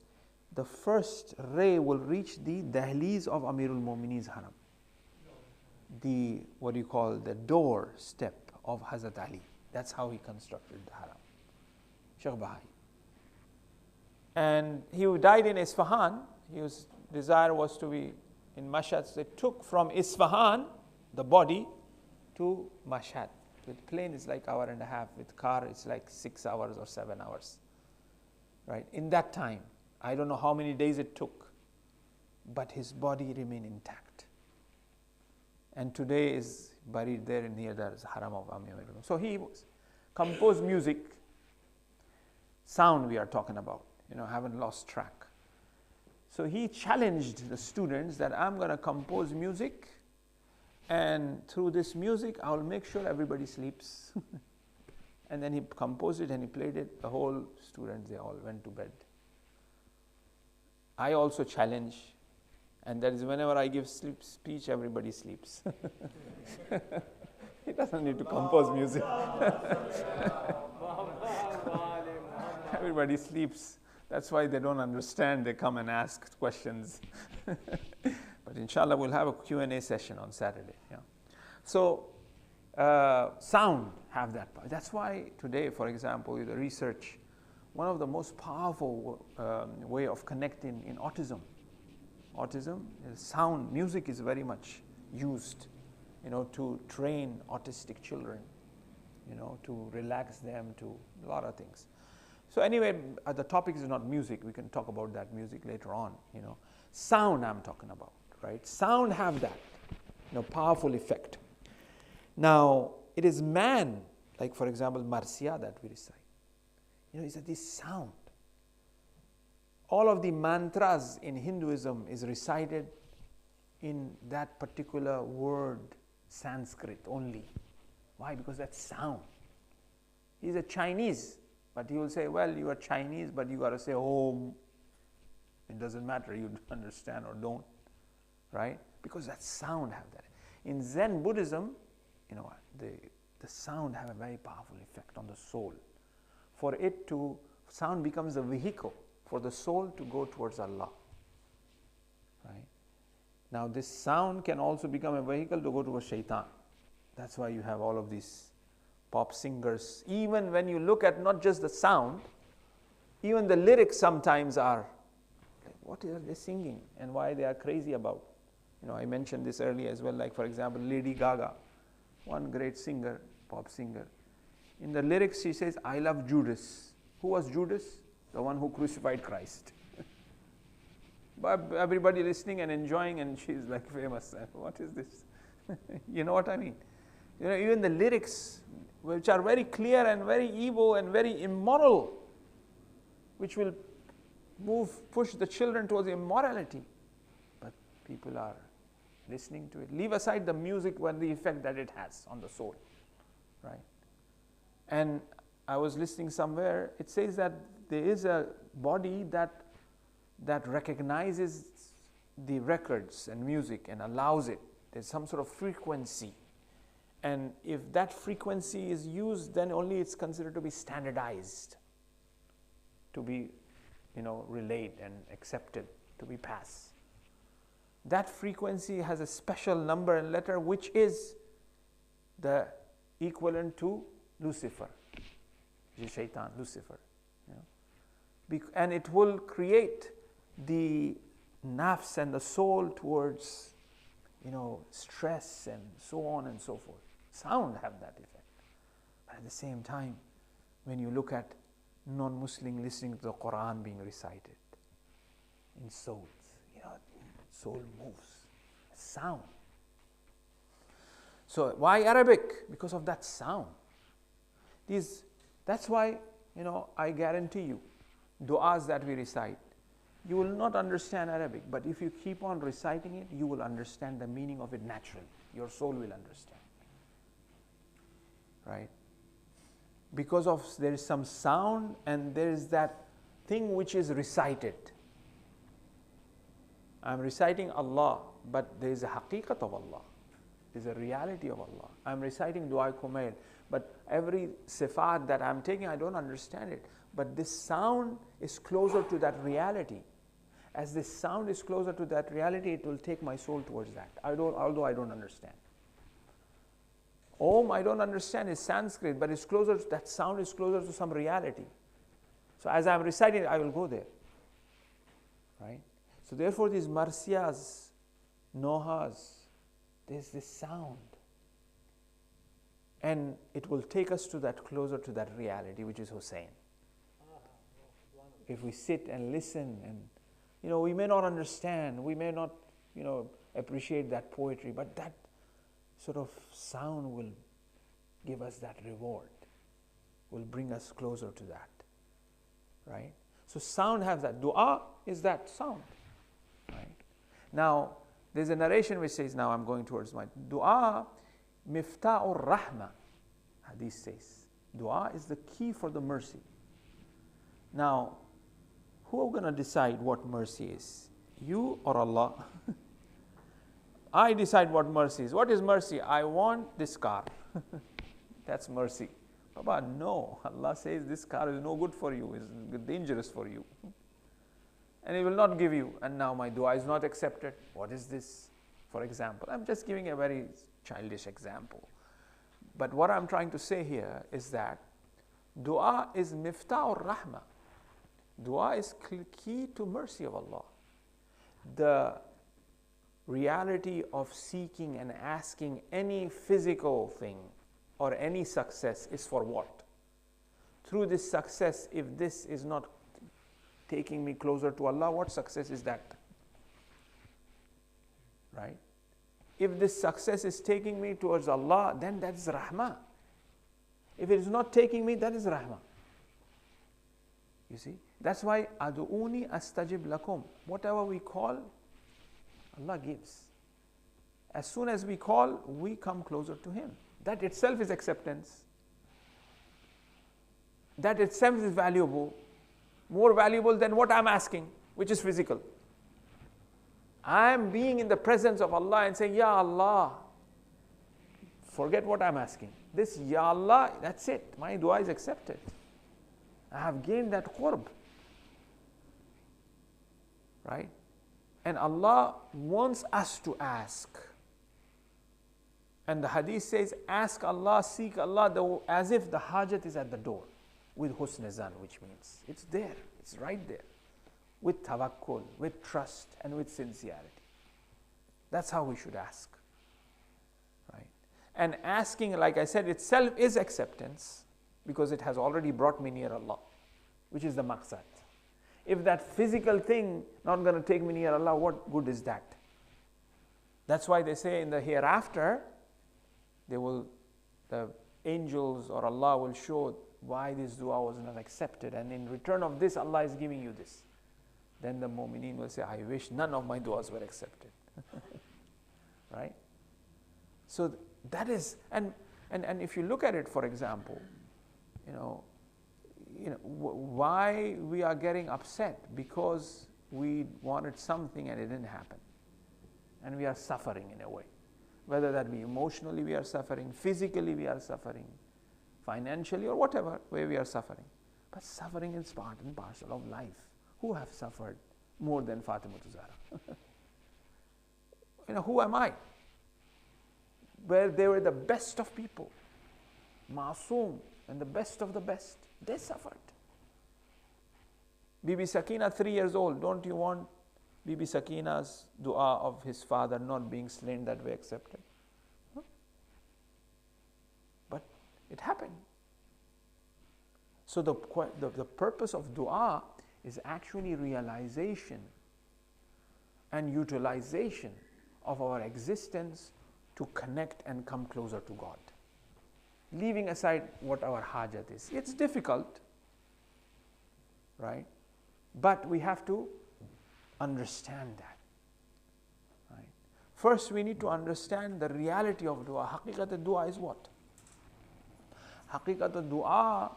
the first ray will reach the dahliz of Amirul Mu'mineen's Haram. The door step of Hazrat Ali. That's how he constructed the Haram. Sheikh Bahai. And he died in Isfahan. His desire was to be in Mashhad. So they took from Isfahan the body to Mashhad. With plane it's like hour and a half. With car it's like 6 hours or 7 hours. Right? In that time, I don't know how many days it took, but his body remained intact. And today is buried there near the Haram of Amir. So he composed music, sound we are talking about, haven't lost track. So he challenged the students that I'm going to compose music, and through this music I will make sure everybody sleeps. And then he composed it and he played it. The whole students, they all went to bed. I also challenge, and that is whenever I give speech, everybody sleeps. He doesn't need to compose music. Everybody sleeps. That's why they don't understand. They come and ask questions. But inshallah, we'll have a Q&A session on Saturday. Yeah. So sound have that power. That's why today, for example, the research, one of the most powerful way of connecting in autism is sound. Music is very much used, to train autistic children, to relax them, to a lot of things. So anyway, the topic is not music. We can talk about that music later on. Sound I'm talking about, right? Sound have that, powerful effect. Now it is man, like for example, Marsiya that we recite. Is that this sound. All of the mantras in Hinduism is recited in that particular word, Sanskrit only. Why? Because that's sound. He's a Chinese, but he will say, well, you are Chinese, but you got to say Om. It doesn't matter, you understand or don't, right? Because that sound have that. In Zen Buddhism, the sound have a very powerful effect on the soul. Sound becomes a vehicle for the soul to go towards Allah, right? Now this sound can also become a vehicle to go towards shaitan. That's why you have all of these pop singers. Even when you look at not just the sound, even the lyrics sometimes are, what are they singing and why they are crazy about? I mentioned this earlier as well, like for example, Lady Gaga, one great singer, pop singer. In the lyrics she says, I love Judas. Who was Judas? The one who crucified Christ. But everybody listening and enjoying, and she's like famous. What is this? You know what I mean? Even the lyrics, which are very clear and very evil and very immoral, which will push the children towards immorality. But people are listening to it. Leave aside the music and the effect that it has on the soul, right? And I was listening somewhere, it says that there is a body that recognizes the records and music and allows it. There's some sort of frequency. And if that frequency is used, then only it's considered to be standardized, to be, relayed and accepted, to be passed. That frequency has a special number and letter, which is the equivalent to Lucifer, which is Shaitan, Lucifer. And it will create the nafs and the soul towards, stress and so on and so forth. Sound have that effect. But at the same time, when you look at non-Muslim listening to the Quran being recited in souls, soul moves. Sound. So why Arabic? Because of that sound. That's why, I guarantee you, du'as that we recite, you will not understand Arabic, but if you keep on reciting it, you will understand the meaning of it naturally. Your soul will understand. Right? Because there is some sound and there is that thing which is recited. I'm reciting Allah, but there is a haqiqat of Allah. There is a reality of Allah. I'm reciting Dua Kumail, but every sifat that I'm taking, I don't understand it. But this sound is closer to that reality. As this sound is closer to that reality, it will take my soul towards that, although I don't understand. Om, I don't understand, is Sanskrit, but it's closer, that sound is closer to some reality. So as I'm reciting it, I will go there. Right? So therefore these marsiyas, nohas, there's this sound. And it will take us to that, closer to that reality, which is Hussain. If we sit and listen and, we may not understand, we may not, appreciate that poetry, but that sort of sound will give us that reward, will bring us closer to that. Right? So sound has that. Dua is that sound. Right? Now, there's a narration which says, now I'm going towards my dua, mifta'ur rahma. Hadith says, dua is the key for the mercy. Now, who are going to decide what mercy is? You or Allah? I decide what mercy is. What is mercy? I want this car. That's mercy. Baba, no. Allah says this car is no good for you, is dangerous for you. And He will not give you. And now my dua is not accepted. What is this? For example, I'm just giving a very childish example. But what I'm trying to say here is that dua is mifta'ur rahma. Dua is key to mercy of Allah. The reality of seeking and asking any physical thing or any success is for what? Through this success, if this is not taking me closer to Allah, what success is that? Right? If this success is taking me towards Allah, then that is rahmah. If it is not taking me, that is rahmah. You see? That's why adu'uni astajib lakum. Whatever we call, Allah gives. As soon as we call, we come closer to Him. That itself is acceptance. That itself is valuable, more valuable than what I'm asking, which is physical. I'm being in the presence of Allah and saying, Ya Allah, forget what I'm asking. This Ya Allah, that's it. My dua is accepted. I have gained that qurb. Right? And Allah wants us to ask. And the hadith says, ask Allah, seek Allah, as if the hajat is at the door, with husn zan, which means it's there, it's right there, with tawakkul, with trust, and with sincerity. That's how we should ask. Right? And asking, like I said, itself is acceptance, because it has already brought me near Allah, which is the maqsad. If that physical thing not going to take me near Allah, what good is that? That's why they say in the hereafter, the angels or Allah will show why this dua was not accepted, and in return of this, Allah is giving you this. Then the mu'mineen will say, I wish none of my duas were accepted. Right? So that is, and if you look at it, for example, why we are getting upset? Because we wanted something and it didn't happen. And we are suffering in a way. Whether that be emotionally we are suffering, physically we are suffering, financially or whatever way we are suffering. But suffering is part and parcel of life. Who have suffered more than Fatima Zahra? Who am I? Where they were the best of people, Masoom and the best of the best. They suffered. Bibi Sakina, 3 years old. Don't you want Bibi Sakina's dua of his father not being slain that way accepted? Huh? But it happened. So the purpose of dua is actually realization and utilization of our existence to connect and come closer to God. leaving aside what our hajat is. It's difficult, right? But we have to understand that. Right? First, we need to understand the reality of dua. Haqiqat al-dua is what? Haqiqat al-dua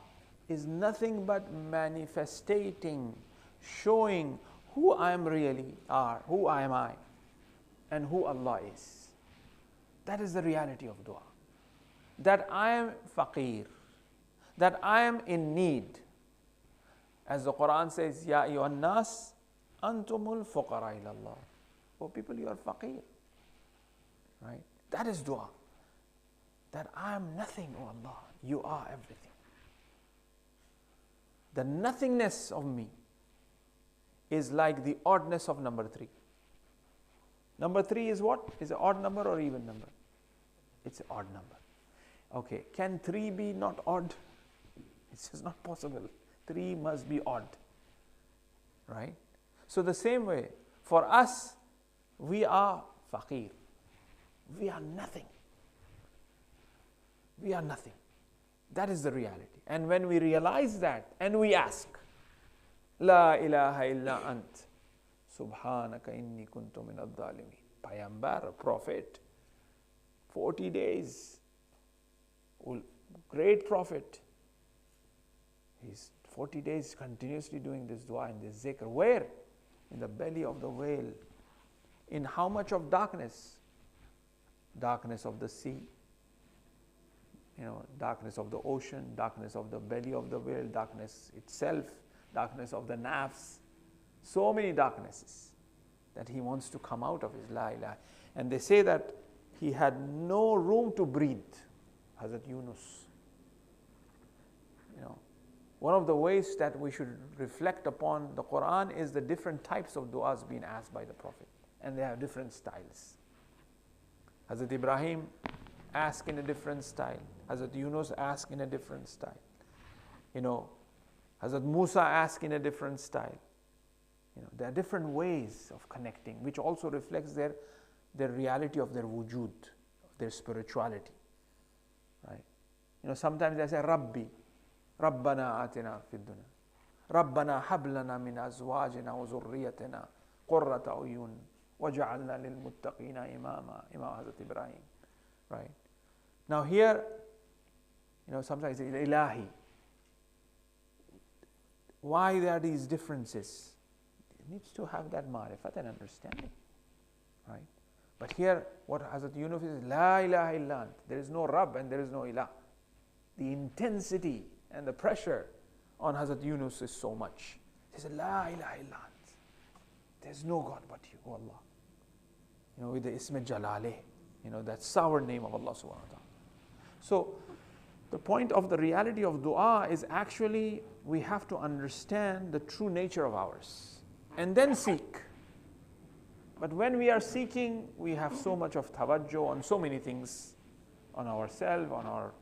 is nothing but manifestating, showing who I am really are, who am I, and who Allah is. That is the reality of dua. That I am faqir, that I am in need. As the Quran says, Ya ayyuhan nas, antumul fuqara ila Allah. Oh people, you are faqir. Right? That is dua. That I am nothing, oh Allah, you are everything. The nothingness of me is like the oddness of number 3. Number 3 is what? Is an odd number or even number? It's an odd number. Okay, can 3 be not odd? It's just not possible. 3 must be odd. Right? So the same way, for us, we are faqir. We are nothing. We are nothing. That is the reality. And when we realize that and we ask, La ilaha illa ant, subhanaka inni kuntu min ad-dhalimin. Payambar, prophet, 40 days, great prophet. He's 40 days continuously doing this dua and this zikr. Where? In the belly of the whale. In how much of darkness? Darkness of the sea, darkness of the ocean, darkness of the belly of the whale, darkness itself, darkness of the nafs. So many darknesses that he wants to come out of his la ilaha. And they say that he had no room to breathe. Hazrat Yunus. One of the ways that we should reflect upon the Quran is the different types of du'as being asked by the Prophet. And they have different styles. Hazrat Ibrahim asked in a different style. Hazrat Yunus asked in a different style. Hazrat Musa asked in a different style. There are different ways of connecting, which also reflects their reality of their wujud, their spirituality. Right? Sometimes they say, Rabbi, Rabbana atina fid dunya. Rabbana hablana min azwajina wa zurriyatina qurrata uyun waj'alna lil muttaqina imama. Imam Hazrat Ibrahim. Right? Now here, sometimes it's ilahi. Why there are these differences? It needs to have that ma'rifat and understanding. Right? But here, what Hazrat Yunus is, La ilaha illa ant. There is no Rabb and there is no ilah. The intensity and the pressure on Hazrat Yunus is so much. He says, La ilaha illa ant. There is no God but you, O Allah. With the Ism Jalaleh, that sour name of Allah subhanahu wa ta'ala. So, the point of the reality of dua is actually we have to understand the true nature of ours and then seek. But when we are seeking, we have so much of tawajjuh on so many things, on ourselves, on our,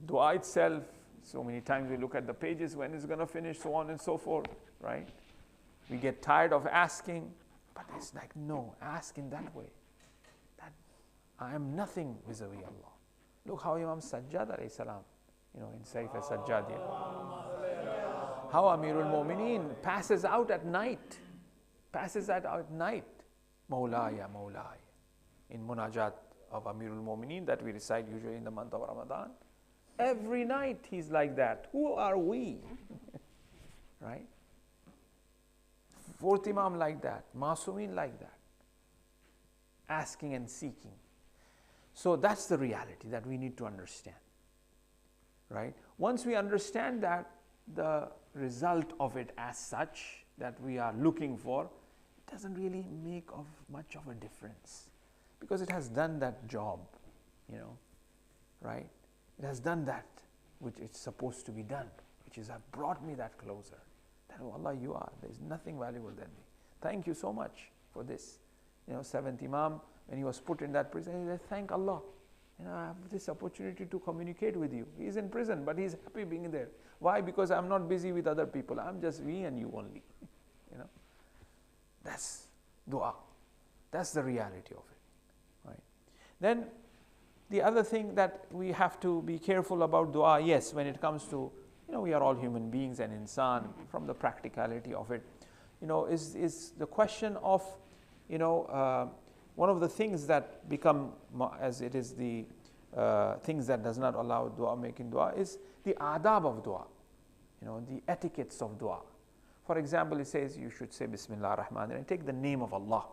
dua itself. So many times we look at the pages, when it's going to finish, so on and so forth, right? We get tired of asking, but it's like, no, ask in that way. That I am nothing vis-a-vis Allah. Look how Imam Sajjad alayhi salam, in Saif al-Sajjadiyya, how Amirul Mu'mineen passes out at night. Mawlaya, Mawlaya. In Munajat of Amirul Mu'mineen that we recite usually in the month of Ramadan. Every night he's like that. Who are we? Right? Fourth Imam like that. Masumin like that. Asking and seeking. So that's the reality that we need to understand. Right? Once we understand that, the result of it as such that we are looking for, it doesn't really make much of a difference. Because it has done that job, right? It has done that which it's supposed to be done, which has brought me that closer. That, oh Allah, you are. There is nothing valuable than me. Thank you so much for this. Seventh Imam, when he was put in that prison, he said, thank Allah. I have this opportunity to communicate with you. He is in prison, but he is happy being there. Why? Because I'm not busy with other people. I'm just me and you only. That's dua. That's the reality of it. Right? Then the other thing that we have to be careful about dua, yes, when it comes to, we are all human beings and insan, from the practicality of it, is the question of, one of the things that become, as it is the things that does not allow dua, making dua, is the adab of dua, the etiquettes of dua. For example, it says you should say Bismillah ar-Rahman ar-Rahim, take the name of Allah.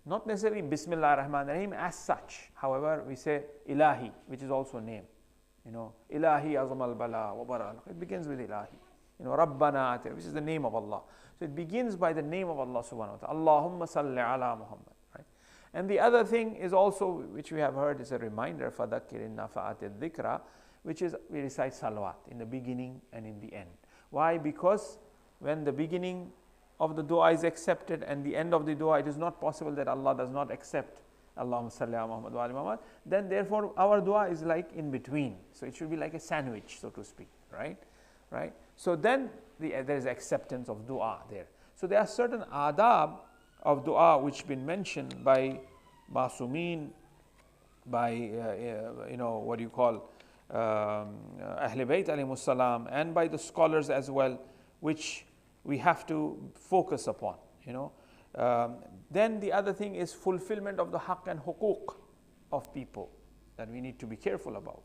Not necessarily Bismillah ar-Rahman ar-Rahim as such. However, we say Ilahi, which is also a name. Ilahi azam al-bala wa bara. It begins with Ilahi. Rabbana atir, which is the name of Allah. So it begins by the name of Allah subhanahu wa ta'ala. Allahumma salli ala Muhammad. Right? And the other thing is also, which we have heard, is a reminder, فَذَكِّرْ إِنَّ فَأَتِ الذِّكْرَ, which is we recite salawat in the beginning and in the end. Why? Because when the beginning of the dua is accepted and the end of the dua, it is not possible that Allah does not accept Allahumma salli ala Muhammad wa ali Muhammad. Then therefore our dua is like in between. So it should be like a sandwich, so to speak, right? So then there is acceptance of dua there. So there are certain adab of dua which have been mentioned by Masumin, by what you call Ahlul Bayt alayhimus salam, and by the scholars as well, which we have to focus upon. Then the other thing is fulfillment of the haqq and huquq of people that we need to be careful about.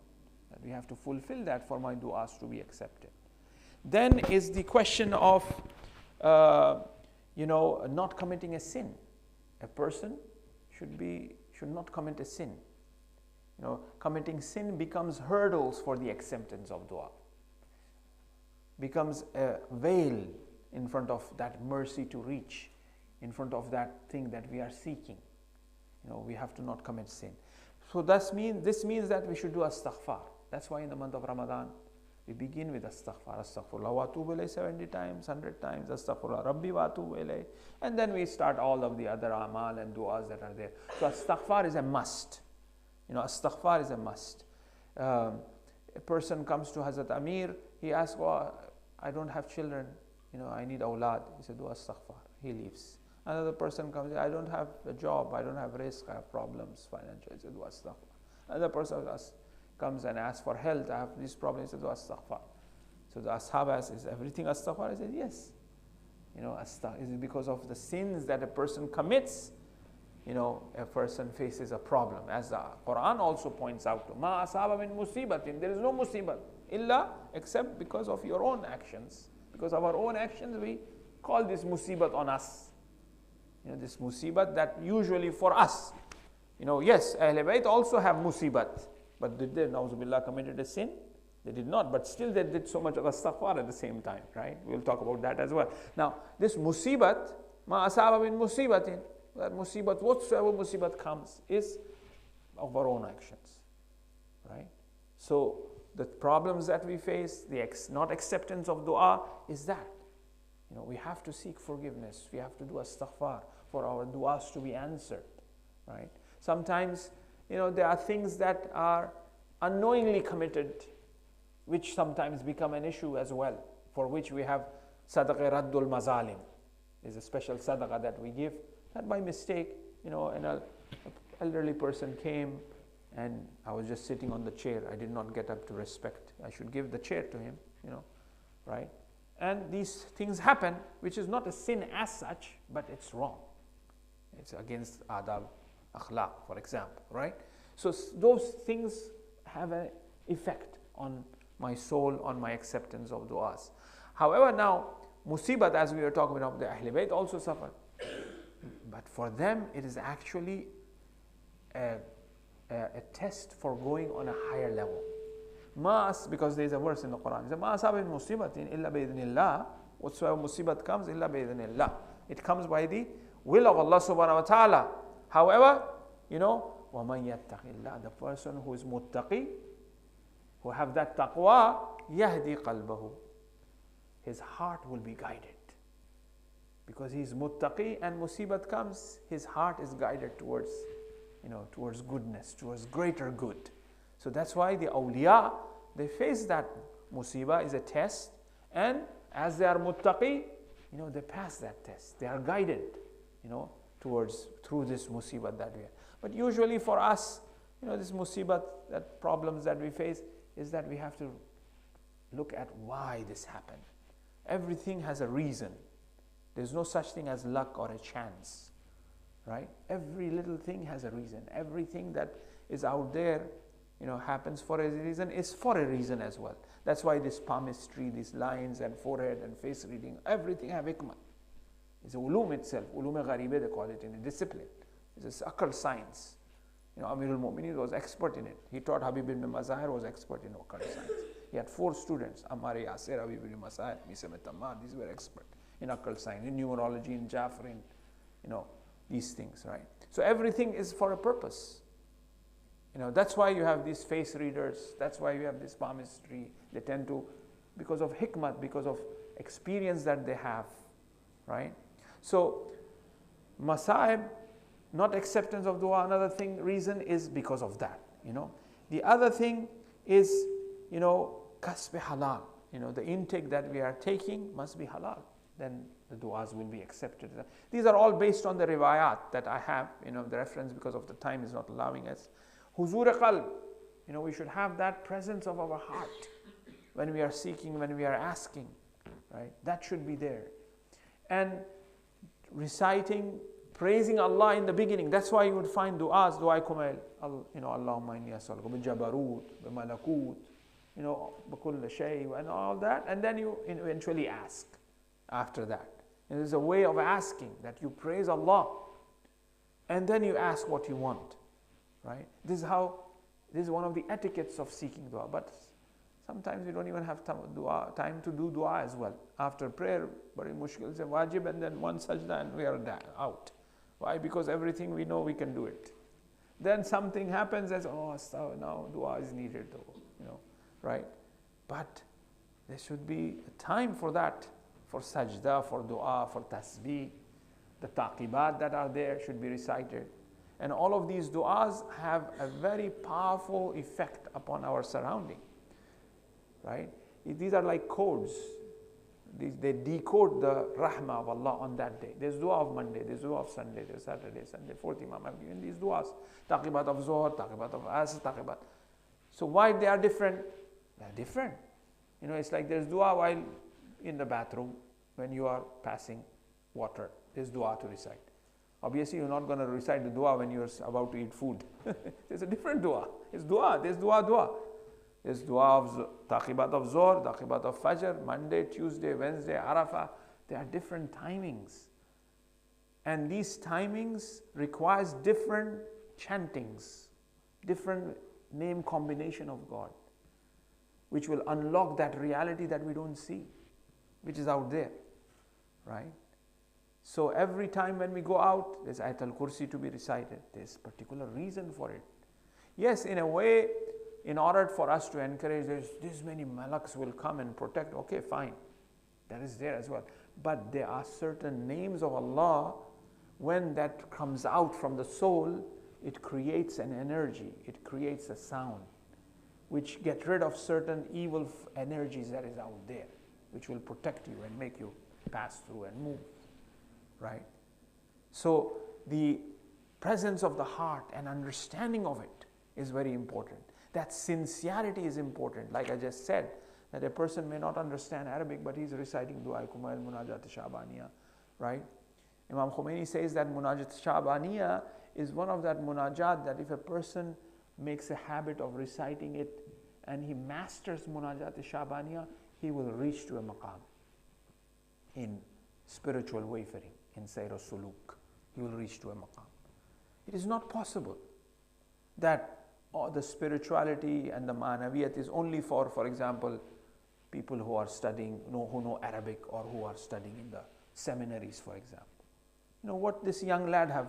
That we have to fulfill that for my du'as to be accepted. Then is the question of not committing a sin. A person should not commit a sin. Committing sin becomes hurdles for the acceptance of dua. Becomes a veil in front of that mercy to reach, in front of that thing that we are seeking. We have to not commit sin. So this means that we should do astaghfar. That's why in the month of Ramadan, we begin with astaghfar. Astaghfirullah wa atubu ilayh 70 times, 100 times. Astaghfirullah Rabbi wa atubu ilayh. And then we start all of the other amal and du'as that are there. So astaghfar is a must. Astaghfar is a must. A person comes to Hazrat Amir, he asks, I don't have children, I need awlad. He said, do astaghfar. He leaves. Another person comes, I don't have a job, I don't have risk, I have problems financial. He said, do astaghfar. Another person comes and asks for health, I have this problem. He said, do astaghfar. So the ashab asks, is everything astaghfar? He said, yes. Is it because of the sins that a person commits? A person faces a problem. As the Quran also points out, Ma asaba min musibatin, there is no musibat, illa except because of your own actions. Because of our own actions, we call this musibat on us. This musibat that usually for us. Yes, Ahlul Bayt also have musibat. But did they, na'uzubillah, committed a sin? They did not, but still they did so much of astaghfar at the same time, right? We'll talk about that as well. Now, this musibat, ma asaba min musibatin, that musibat, whatsoever musibat comes, is of our own actions, right? So, the problems that we face, the not acceptance of dua is that. We have to seek forgiveness. We have to do astaghfar for our du'as to be answered, right? Sometimes, there are things that are unknowingly committed, which sometimes become an issue as well, for which we have sadaqah raddul mazalim. Is a special sadaqah that we give, that by mistake, an elderly person came and I was just sitting on the chair. I did not get up to respect. I should give the chair to him, right? And these things happen, which is not a sin as such, but it's wrong. It's against adab, akhlaq, for example, right? So those things have an effect on my soul, on my acceptance of du'as. However, now, musibat, as we were talking about, the Ahlul Bayt also suffered. But for them, it is actually a test for going on a higher level. Because there is a verse in the Quran. It says, Ma asaba min musibatin illa bi'idhnillah. Whatsoever musibat comes, illa bi'idhnillah. It comes by the will of Allah subhanahu wa ta'ala. However, وَمَنْ يَتَّقِ اللَّهِ, the person who is muttaqi, who have that taqwa, يَهْدِي قَلْبَهُ, his heart will be guided. Because he is muttaqi and musibat comes, his heart is guided towards goodness, towards greater good. So that's why the awliya, they face that musibah is a test, and as they are muttaqi, they pass that test. They are guided, through this musibah that we have. But usually for us, this musibat, that problems that we face, is that we have to look at why this happened. Everything has a reason. There's no such thing as luck or a chance, right? Every little thing has a reason. Everything that is out there, happens for a reason, is for a reason as well. That's why this palmistry, these lines and forehead and face reading, everything have hikmah. It's a ulum itself, ulum gharibe they call it, in a discipline. It's an occult science. Amirul Mu'mineen was expert in it. He taught Habib ibn Mazahir, was expert in occult science. He had 4 students, Ammar Yasir, Habib ibn Mazahir, Misam Tammar, these were expert in occult science, in numerology, in Jafar, in, these things, right? So everything is for a purpose. That's why you have these face readers, that's why you have this palmistry. They tend to, because of hikmat, because of experience that they have, right? So, masaib, not acceptance of dua, another thing, reason is because of that, The other thing is, kasb halal, the intake that we are taking must be halal. Then the du'as will be accepted. These are all based on the riwayat that I have, the reference, because of the time is not allowing us. Huzur qalb, we should have that presence of our heart when we are seeking, when we are asking, right? That should be there. And reciting, praising Allah in the beginning. That's why you would find du'as, du'a kumail, Allahumma inni as'aluka bi jabarut, bi malakut, bi kulli shay, and all that. And then you eventually ask after that. And there's a way of asking, that you praise Allah and then you ask what you want, right? This is one of the etiquettes of seeking dua. But sometimes we don't even have time to do dua as well. After prayer, bari mushkil se wajib, and then one sajda and we are out. Why? Because everything we know we can do it. Then something happens as, so now dua is needed, right? But there should be a time for that, for sajda, for dua, for tasbih. The taqibat that are there should be recited. And all of these du'as have a very powerful effect upon our surrounding, right? These are like codes. They decode the rahmah of Allah on that day. There's dua of Monday, there's dua of Sunday, there's Saturday, Sunday. 4th Imam have given these du'as. Taqibat of Zohar, taqibat of Asr, taqibat. So why they are different? They are different. It's like there's dua while in the bathroom when you are passing water. There's dua to recite. Obviously, you're not going to recite the dua when you're about to eat food. There's a different dua. It's dua. There's dua. There's dua of taqibat of Zohr, taqibat of Fajr, Monday, Tuesday, Wednesday, Arafah. There are different timings. And these timings requires different chantings, different name combination of God, which will unlock that reality that we don't see, which is out there, right? So every time when we go out, there's Ayatul Kursi to be recited. There's particular reason for it. Yes, in a way, in order for us to encourage, there's this many malaks will come and protect. Okay, fine. That is there as well. But there are certain names of Allah, when that comes out from the soul, it creates an energy. It creates a sound, which get rid of certain evil energies that is out there, which will protect you and make you pass through and move. Right? So the presence of the heart and understanding of it is very important. That sincerity is important. Like I just said, that a person may not understand Arabic, but he's reciting Dua Kumail Munajat Shabaniya, right? Imam Khomeini says that Munajat Shabaniya is one of that munajat that if a person makes a habit of reciting it and he masters Munajat Shabaniya, he will reach to a maqam in spiritual wayfaring, in Sayr al-Suluk. He will reach to a maqam. It is not possible that the spirituality and the manaviyat is only for example, people who are studying, who know Arabic, or who are studying in the seminaries, for example. What this young lad have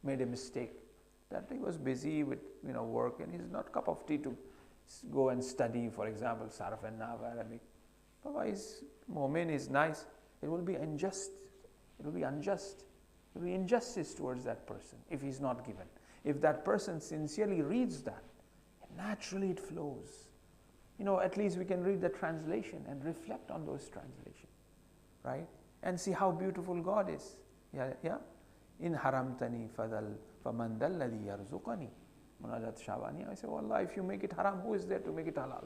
made a mistake, that he was busy with work, and he's not cup of tea to go and study, for example, Sarf and Nav Arabic. But his mu'min is nice. It will be unjust. It will be unjust. It will be injustice towards that person if he's not given. If that person sincerely reads that, naturally it flows. At least we can read the translation and reflect on those translations, right? And see how beautiful God is. Yeah. In haramtani fadal faman dalladhi yarzuqani. Munajat Shabani. I say, oh Allah, if you make it haram, who is there to make it halal?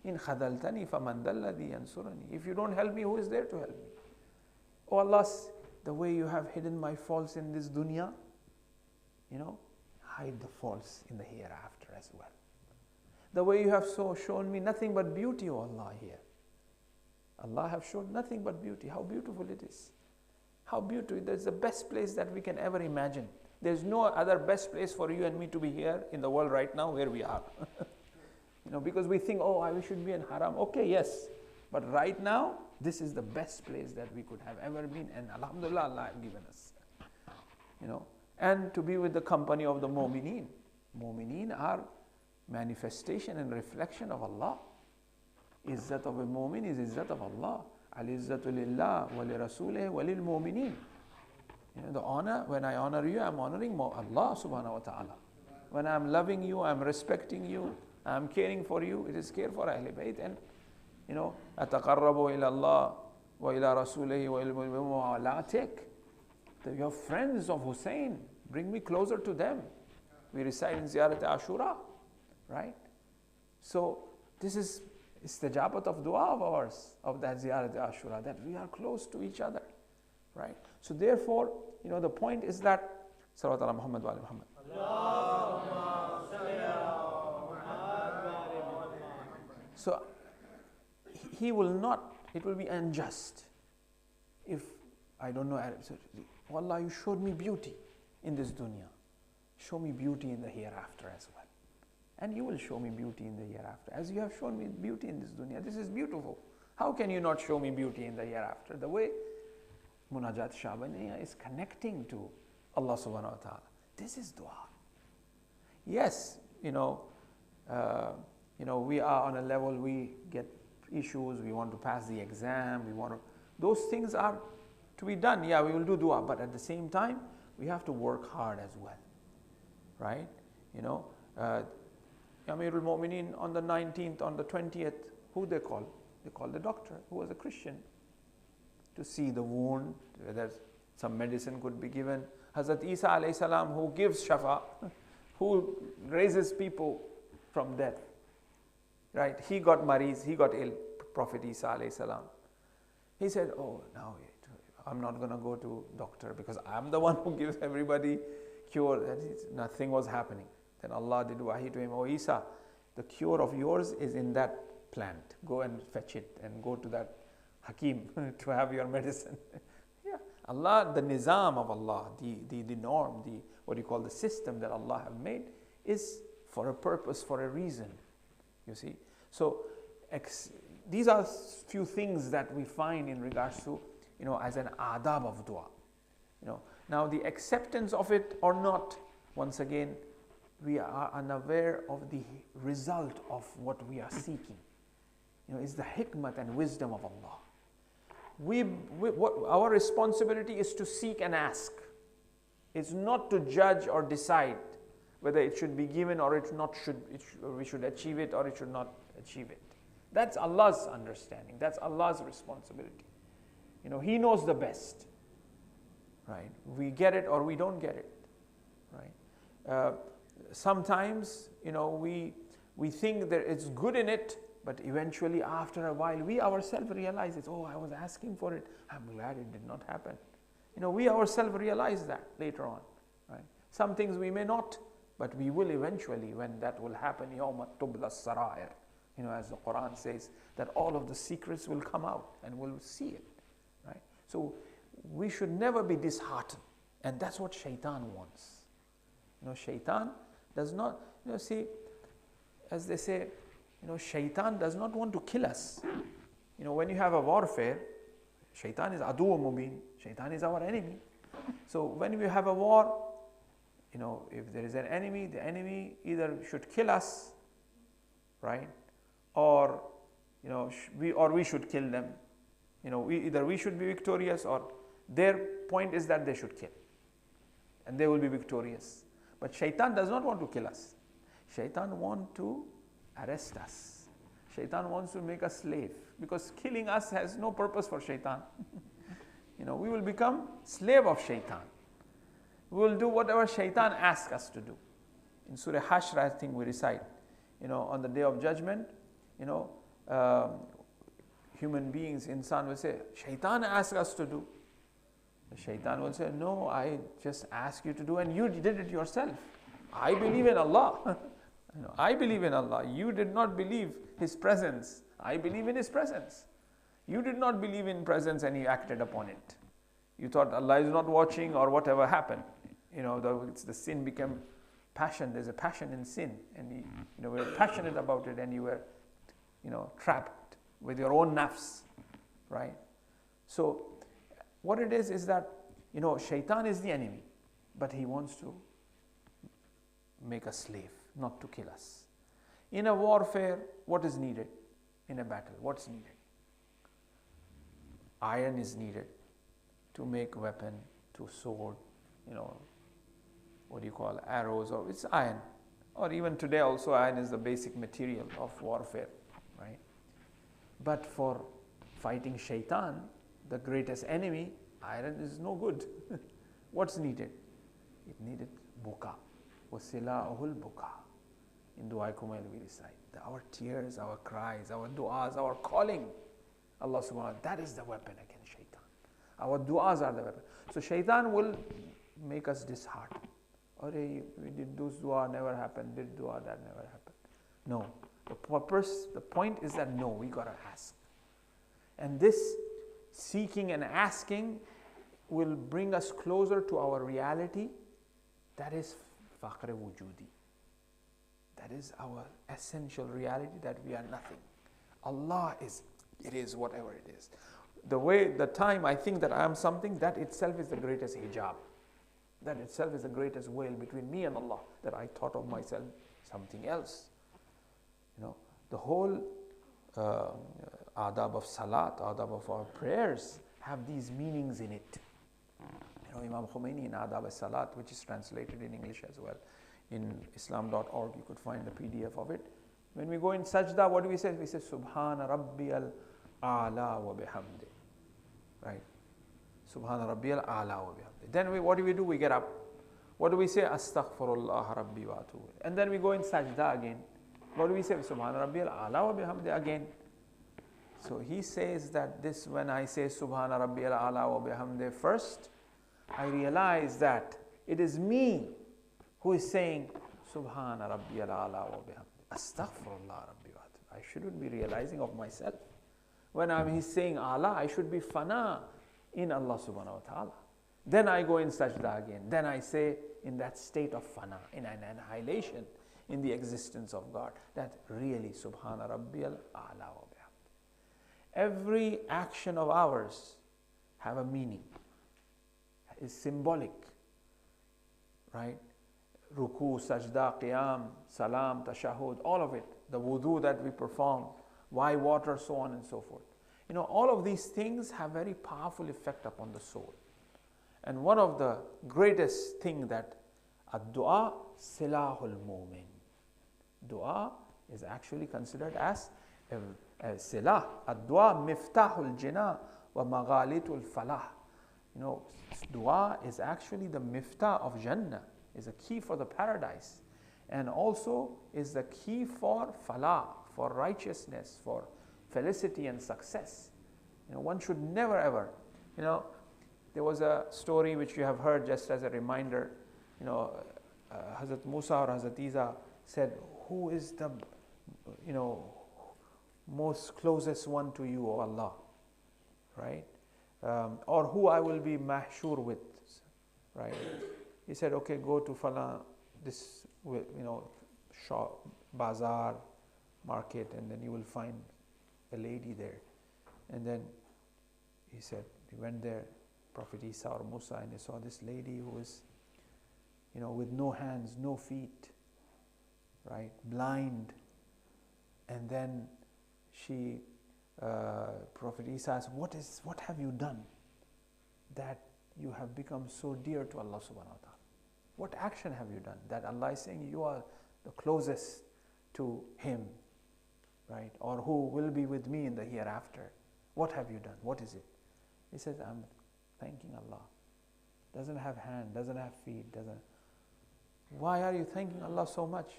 In khadaltani faman dalladhi yansurani. If you don't help me, who is there to help me? Oh Allah, the way you have hidden my faults in this dunya, hide the faults in the hereafter as well. The way you have shown me nothing but beauty, oh Allah, here. Allah have shown nothing but beauty. How beautiful it is. How beautiful. That's the best place that we can ever imagine. There's no other best place for you and me to be here in the world right now where we are. Because we think, oh, we should be in haram. Okay, yes. But right now, this is the best place that we could have ever been. And alhamdulillah, Allah has given us. And to be with the company of the mu'mineen. Mu'mineen are manifestation and reflection of Allah. Izzat of a mu'min is izzat of Allah. Al-izzatu lillah wa li rasulih wa lil mu'mineen. The honor, when I honor you, I'm honoring Allah subhanahu wa ta'ala. When I'm loving you, I'm respecting you, I'm caring for you, it is care for Ahl Bayt. And ataqarrabu ila Allah wa ila rasulihi wa ila mu'mineen la take. Your friends of Hussain, bring me closer to them. We recite in Ziyarat Ashura, right? So this is istijabat of dua of ours, of that Ziyarat Ashura, that we are close to each other, right? So therefore, the point is that Salawat ala Muhammad wa ala Muhammad. So he will not, it will be unjust if I don't know Arab. So, Wallah, you showed me beauty in this dunya. Show me beauty in the hereafter as well. And you will show me beauty in the hereafter. As you have shown me beauty in this dunya, this is beautiful. How can you not show me beauty in the hereafter? The way Munajat Shabaniya is connecting to Allah subhanahu wa ta'ala. This is dua. Yes, we are on a level, we get issues, we want to pass the exam, those things are to be done. Yeah, we will do dua, but at the same time, we have to work hard as well, right? Amirul Mu'mineen on the 19th, on the 20th, who they call? They call the doctor, who was a Christian, to see the wound, whether some medicine could be given. Hazrat Isa alayhi salam, who gives shafa, who raises people from death, right? He got maris, he got ill, Prophet Isa alayhi salam. He said, oh, now I'm not going to go to doctor because I'm the one who gives everybody cure. Nothing was happening. Then Allah did wahi to him, oh Isa, the cure of yours is in that plant. Go and fetch it and go to that Hakim to have your medicine. Yeah, Allah, the nizam of Allah, the norm, the system that Allah have made is for a purpose, for a reason. You see? So these are few things that we find in regards to, as an adab of dua. Now the acceptance of it or not, once again, we are unaware of the result of what we are seeking. Is the hikmat and wisdom of Allah. Our responsibility is to seek and ask. It's not to judge or decide whether it should be given or we should achieve it or it should not achieve it. That's Allah's understanding. That's Allah's responsibility. He knows the best, right? We get it or we don't get it, right? Sometimes, we think that it's good in it, but eventually after a while, we ourselves realize it. Oh, I was asking for it. I'm glad it did not happen. We ourselves realize that later on, right? Some things we may not, but we will eventually, when that will happen, يَوْمَ تُبْلَ السَّرَائِرِ. As the Quran says, that all of the secrets will come out and we'll see it, right? So we should never be disheartened. And that's what shaitan wants. Shaitan does not, see, as they say, shaitan does not want to kill us. When you have a warfare, shaitan is adu mubin, shaitan is our enemy. So when we have a war, if there is an enemy, the enemy either should kill us, right? Or, we should kill them. Either we should be victorious or their point is that they should kill. And they will be victorious. But shaitan does not want to kill us. Shaitan wants to arrest us. Shaitan wants to make us slave because killing us has no purpose for shaitan. We will become slave of shaitan. We will do whatever shaitan asks us to do. In Surah Hashr, I think we recite, on the day of judgment, human beings, insan will say, Shaitan asked us to do. The shaitan will say, no, I just asked you to do and you did it yourself. I believe in Allah. I believe in Allah. You did not believe His presence. I believe in His presence. You did not believe in presence and you acted upon it. You thought Allah is not watching or whatever happened. The sin became passion. There's a passion in sin. And we were passionate about it and you were, trapped with your own nafs. Right? So, what it is that, shaitan is the enemy. But he wants to make us slave, not to kill us. In a warfare, what is needed? In a battle, what's needed? Iron is needed to make weapon, to sword, arrows, or it's iron. Or even today also iron is the basic material of warfare, right? But for fighting shaitan, the greatest enemy, iron is no good. What's needed? It needed buka. وَسِلَاهُ الْبُكَى. In Dua Kumail we recite, our tears, our cries, our du'as, our calling. Allah subhanahu wa ta'ala, that is the weapon against shaitan. Our du'as are the weapon. So shaitan will make us disheartened. Or we did those dua, never happened, did dua, that never happened. No. The point is that no, we gotta ask. And this seeking and asking will bring us closer to our reality. That is faqr wujudi. That is our essential reality, that we are nothing. Allah is, it is whatever it is. The time I think that I am something, that itself is the greatest hijab. That itself is the greatest veil between me and Allah, that I thought of myself something else. The whole adab of salat, adab of our prayers have these meanings in it. Imam Khomeini in Adab al-Salat, which is translated in English as well, in Islam.org, you could find the PDF of it. When we go in sajda, what do we say? We say, Subhana Rabbiyal A'la wa bihamdi. Right? Subhana Rabbiyal A'la wa bihamdi. Then what do? We get up. What do we say? Astaghfirullah Rabbi wa atubu. And then we go in sajda again. What do we say? Subhana Rabbiyal A'la wa bihamdi again. So he says that when I say Subhana Rabbiyal A'la wa bihamdi first, I realize that it is me who is saying Subhana Rabbiyal A'la wa bihamdi. Astaghfirullah Rabbi wa atubu. I shouldn't be realizing of myself. When he's saying Allah, I should be fana in Allah subhanahu wa ta'ala. Then I go in sajda again. Then I say in that state of fana, in an annihilation in the existence of God, that really Subhana Rabbiyal A'la wa bihamdi. Every action of ours have a meaning. Is symbolic, right? Ruku, sajda, qiyam, salam, tashahud, all of it. The wudu that we perform, why water, so on and so forth. All of these things have very powerful effect upon the soul. And one of the greatest thing that ad-du'a silahul mu'min. Dua is actually considered as silah. Ad-du'a miftahul jinnah wa maghalitul falah. Dua is actually the miftah of Jannah, is a key for the paradise, and also is the key for falah, for righteousness, for felicity and success. One should never ever, there was a story which you have heard just as a reminder, Hazrat Musa or Hazrat Isa said, who is the, most closest one to you, O Allah, right? Or who I will be mahshur with, right? He said, okay, go to Fala, this, shop, bazaar, market, and then you will find a lady there. And then he said, he went there, Prophet Isa or Musa, and he saw this lady who is, with no hands, no feet, right, blind. And then she, Prophet Isa asked, what have you done that you have become so dear to Allah subhanahu wa ta'ala? What action have you done that Allah is saying you are the closest to Him, right? Or who will be with me in the hereafter? What have you done? What is it? He says, I'm thanking Allah. Doesn't have hand, doesn't have feet, Why are you thanking Allah so much?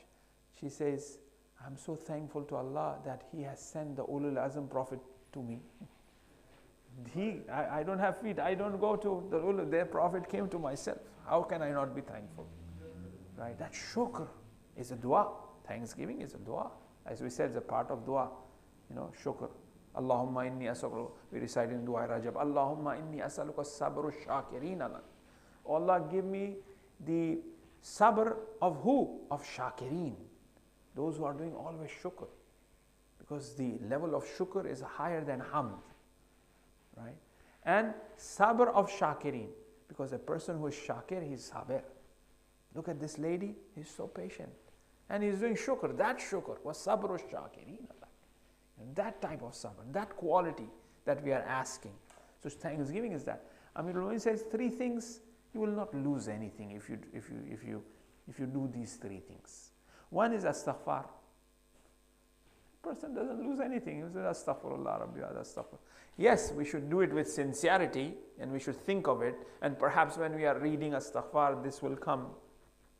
She says, I'm so thankful to Allah that He has sent the Ulul Azam Prophet to me. I don't have feet, I don't go to the Ulul, their Prophet came to myself. How can I not be thankful? Right? That shukr is a dua. Thanksgiving is a dua. As we said, it's a part of dua. Shukr. Allahumma inni as'aluka, we recite in Dua Rajab, Allahumma inni as'aluka sabru shakirin ala. Allah, give me the sabr of who? Of shakirin. Those who are doing always shukr. Because the level of shukr is higher than hamd. Right? And sabr of shakirin. Because a person who is shakir, he is sabir. Look at this lady, he's so patient. And he's doing shukr. That shukr was sabr shakirin. That type of sabr, that quality that we are asking. So thanksgiving is that. Amirul Mu'minin says 3 things, you will not lose anything if you do these 3 things. One is astaghfar. Person doesn't lose anything. He says astaghfirullah rabbi astaghfir. Yes, we should do it with sincerity and we should think of it, and perhaps when we are reading astaghfar this will come,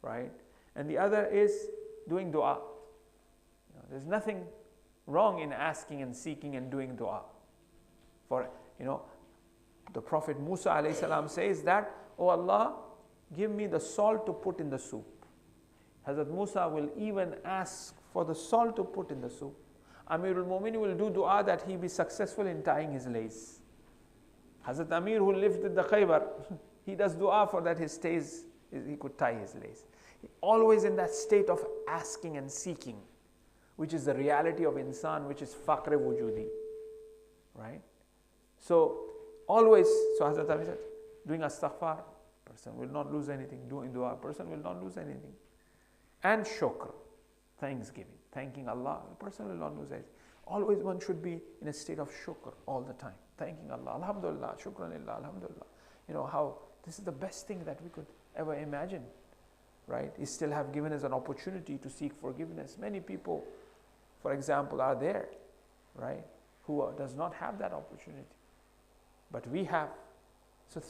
right? And the other is doing dua. There's nothing wrong in asking and seeking and doing dua. For the Prophet Musa alayhi salam says that, oh Allah, give me the salt to put in the soup. Hazrat Musa will even ask for the salt to put in the soup. Amirul Mu'minin will do dua that he be successful in tying his lace. Hazrat Amir, who lived in the Khaybar, he does dua for that he could tie his lace. Always in that state of asking and seeking, which is the reality of insan, which is faqr wujudi, right? So always, so Hazrat Amir said, doing astaghfar, person will not lose anything. Doing dua, person will not lose anything. And shukr, thanksgiving, thanking Allah, the person will not lose anything. Always one should be in a state of shukr all the time, thanking Allah, alhamdulillah, shukran lillah, alhamdulillah. How this is the best thing that we could ever imagine, right? He still have given us an opportunity to seek forgiveness. Many people, for example, are there, right, who does not have that opportunity. But we have. So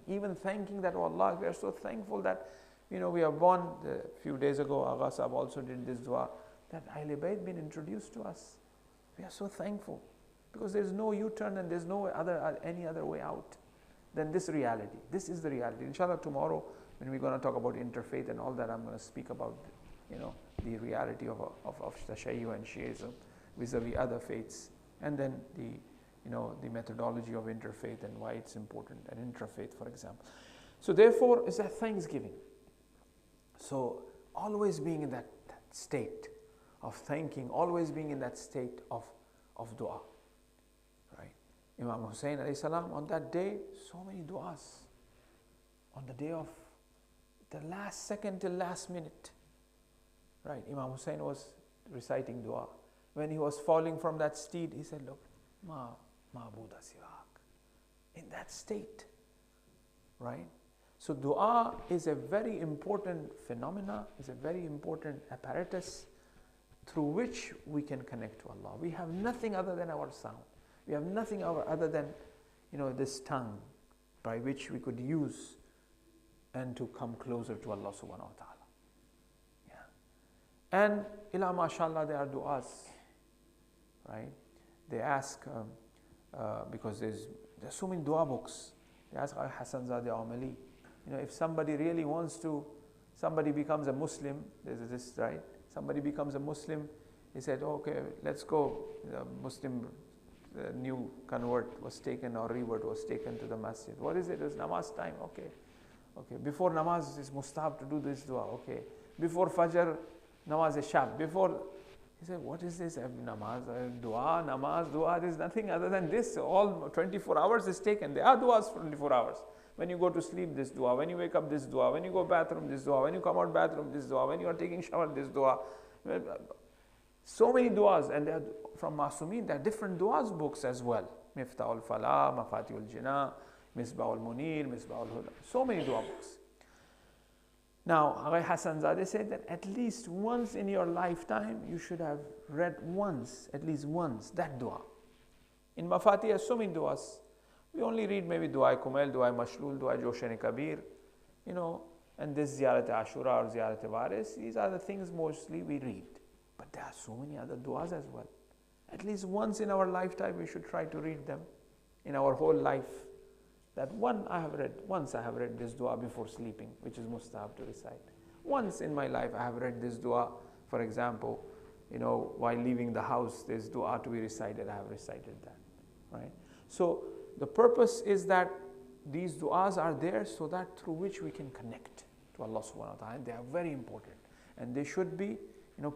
even thanking that, oh Allah, we are so thankful that, we are born. A few days ago, Agha Sahab also did this dua, that Ahlul Bayt been introduced to us. We are so thankful. Because there is no U-turn and there is no any other way out than this reality. This is the reality. Inshallah, tomorrow, when we're going to talk about interfaith and all that, I'm going to speak about the reality of Tashayyu and Shiism vis-a-vis other faiths, and then the methodology of interfaith and why it's important, and intrafaith, for example. So therefore, is that thanksgiving. So always being in that state of thanking, always being in that state of dua, right? Imam Hussain alayhi salam, on that day, so many duas. On the day of the last second till last minute, right? Imam Hussain was reciting dua. When he was falling from that steed, he said, look, ma'buda siwak. In that state, right? So dua is a very important phenomena, is a very important apparatus through which we can connect to Allah. We have nothing other than our sound. We have nothing other than, this tongue by which we could use and to come closer to Allah subhanahu wa ta'ala. Yeah. And ila mashallah, there are du'as, right? They ask, because there's so many dua books. They ask Hassan Zadeh Amali, if somebody really wants to, somebody becomes a Muslim, there's this, right? Somebody becomes a Muslim, he said, okay, let's go. The Muslim new convert was taken, or revert was taken to the masjid. What is it? It's namaz time, okay. Okay, before namaz is mustahab to do this dua, okay. Before Fajr, namaz is shab. Before, he said, what is this? Namaz, dua, namaz, dua, there is nothing other than this. All 24 hours is taken. There are duas for 24 hours. When you go to sleep, this dua. When you wake up, this dua. When you go bathroom, this dua. When you come out bathroom, this dua. When you are taking shower, this dua. So many duas, and they are from Masumin. There are different duas books as well. Miftahul Falah, Mafatihul Jinnah, Misbahul Munir, Misbahul Huda. So many dua books. Now, Agha Hassan Zadeh said that at least once in your lifetime, you should have read once, at least once, that dua. In Mafatih, so many duas. We only read maybe Dua Kumail, Dua Mashlul, Dua Joshan Kabir, And this Ziyarat Ashura or Ziyarat Waris, these are the things mostly we read. But there are so many other du'as as well. At least once in our lifetime we should try to read them in our whole life. That once I have read this dua before sleeping, which is mustahab to recite. Once in my life I have read this dua, for example, while leaving the house, this dua to be recited, I have recited that, right? So the purpose is that these du'as are there so that through which we can connect to Allah subhanahu wa ta'ala, and they are very important. And they should be,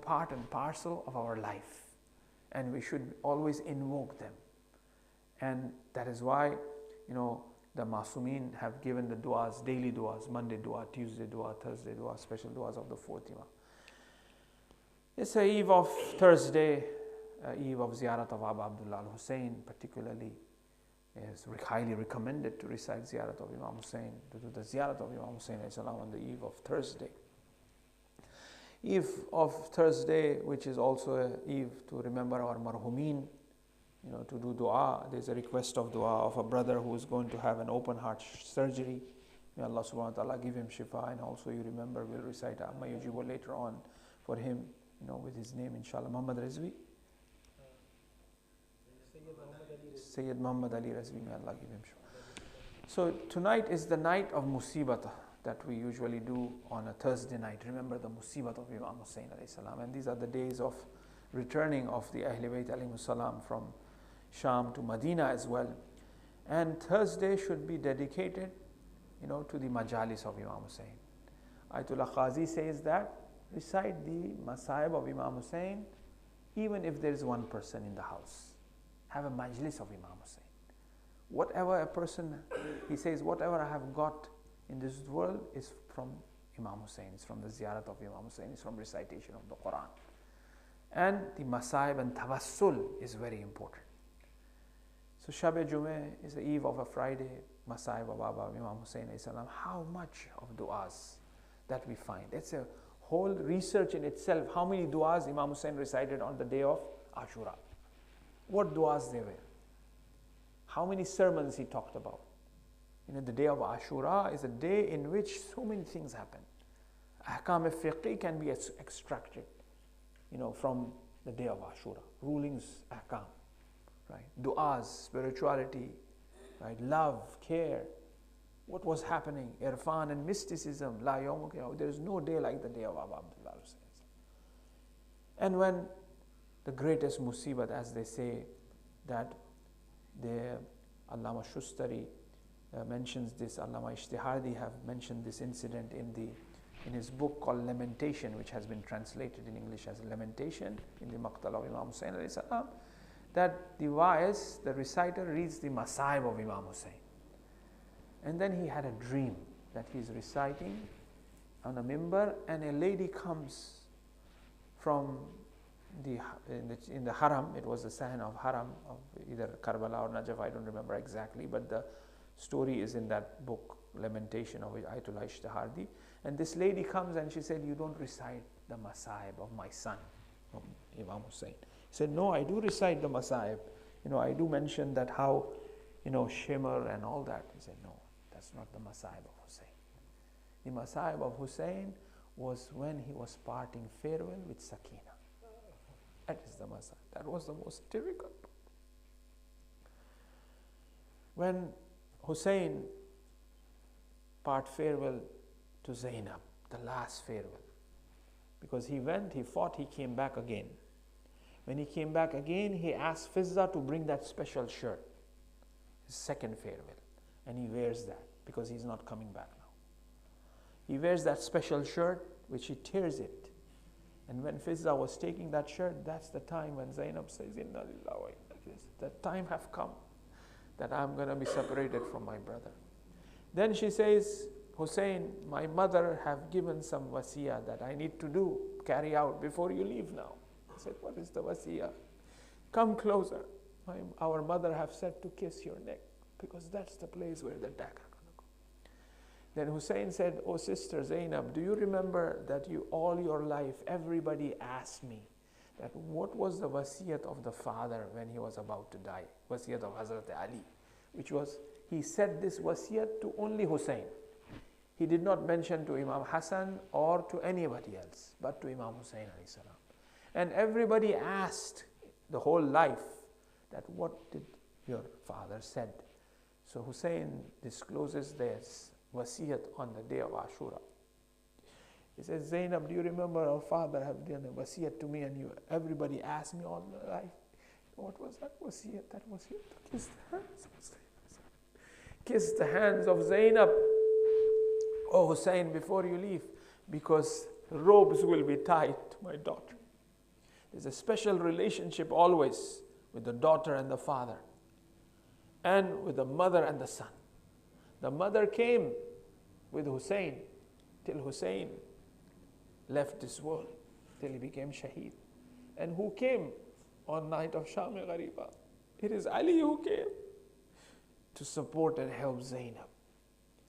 part and parcel of our life. And we should always invoke them. And that is why, the Masumin have given the du'as, daily du'as, Monday du'a, Tuesday du'a, Thursday du'a, special du'as of the 4th Imam. It's a eve of Thursday, eve of Ziyarat of Aba Abdullah al-Hussein, particularly is highly recommended to recite Ziyarat of Imam Hussein, to do the Ziyarat of Imam Hussein on the eve of Thursday. Eve of Thursday, which is also an eve to remember our marhumin, to do dua. There's a request of dua of a brother who is going to have an open heart surgery. May Allah subhanahu wa ta'ala give him shifa, and also you remember we'll recite Amma Yujibu later on for him, with his name inshallah. Muhammad Rizvi? Sayyid Muhammad Ali Rizvi, may Allah give him shifa. So tonight is the night of Musibata that we usually do on a Thursday night. Remember the Musibat of Imam Hussain alayhi salam. And these are the days of returning of the Ahlul Bayt alayhi salam from Sham to Medina as well. And Thursday should be dedicated, to the Majalis of Imam Hussain. Ayatollah Qazi says that recite the Masaib of Imam Hussain even if there is one person in the house. Have a Majlis of Imam Hussain. Whatever a person, he says, whatever I have got in this world is from Imam Hussain, it's from the Ziyarat of Imam Hussain, it's from recitation of the Quran. And the Masaib and Tawassul is very important. So Shab-e-Jum'ah is the eve of a Friday, Masaib of Baba Imam Hussain alayhi salam. How much of du'as that we find. It's a whole research in itself. How many du'as Imam Hussain recited on the day of Ashura? What du'as they were? How many sermons he talked about? The day of Ashura is a day in which so many things happen. Ahkam al-fiqh can be extracted, from the day of Ashura. Rulings, ahkam, right? Du'as, spirituality, right? Love, care. What was happening? Irfan and mysticism. La yawm, there is no day like the day of Abu Abdullah. And when the greatest musibat, as they say, that the Allama Shustari mentions this, Allama Ishtihardi have mentioned this incident in his book called Lamentation, which has been translated in English as Lamentation, in the Maqtal of Imam Hussain alayhi salam, that the wa'is, the reciter, reads the Masaib of Imam Hussain. And then he had a dream that he's reciting on a mimbar, and a lady comes from in the haram. It was the Sahan of haram of either Karbala or Najaf, I don't remember exactly, but the story is in that book, Lamentation of Ayatollah Ishtihardi. And this lady comes and she said, you don't recite the Masaib of my son, of Imam Hussain. He said, no, I do recite the Masaib. I do mention that how, shimmer and all that. He said, no, that's not the Masaib of Hussain. The Masaib of Hussain was when he was parting farewell with Sakina. That is the Masaib. That was the most difficult. When Hussain part farewell to Zainab, the last farewell, because he went, he fought, he came back again. When he came back again, he asked Fizza to bring that special shirt, his second farewell, and he wears that because he's not coming back now. He wears that special shirt, which he tears it. And when Fizza was taking that shirt, that's the time when Zainab says, Inna lillahi wa inna ilayhi raji'un. The time have come that I'm going to be separated from my brother. Then she says, Hussein, my mother have given some wasiyah that I need to carry out before you leave now. I said, what is the wasiyah? Come closer. Our mother have said to kiss your neck, because that's the place where the dagger going to go. Then Hussein said, oh sister Zainab, do you remember that all your life, everybody asked me that what was the wasiyat of the father when he was about to die? Wasiyat of Hazrat Ali, which was, he said this wasiyat to only Hussein. He did not mention to Imam Hassan or to anybody else, but to Imam Hussain alayhi salam. And everybody asked the whole life that what did your father said? So Hussain discloses this wasiyat on the day of Ashura. He says, Zainab, do you remember our father have done a wasiyat to me, and everybody asked me all the life, what was that wasiyat? That wasiyat to kiss the hands of Zainab. Kiss the hands of Zainab, oh Hussain, before you leave, because robes will be tied to my daughter. There's a special relationship always with the daughter and the father, and with the mother and the son. The mother came with Hussain till Hussain left this world, till he became Shaheed. And who came on night of Sham-e Ghariba? It is Ali who came to support and help Zainab.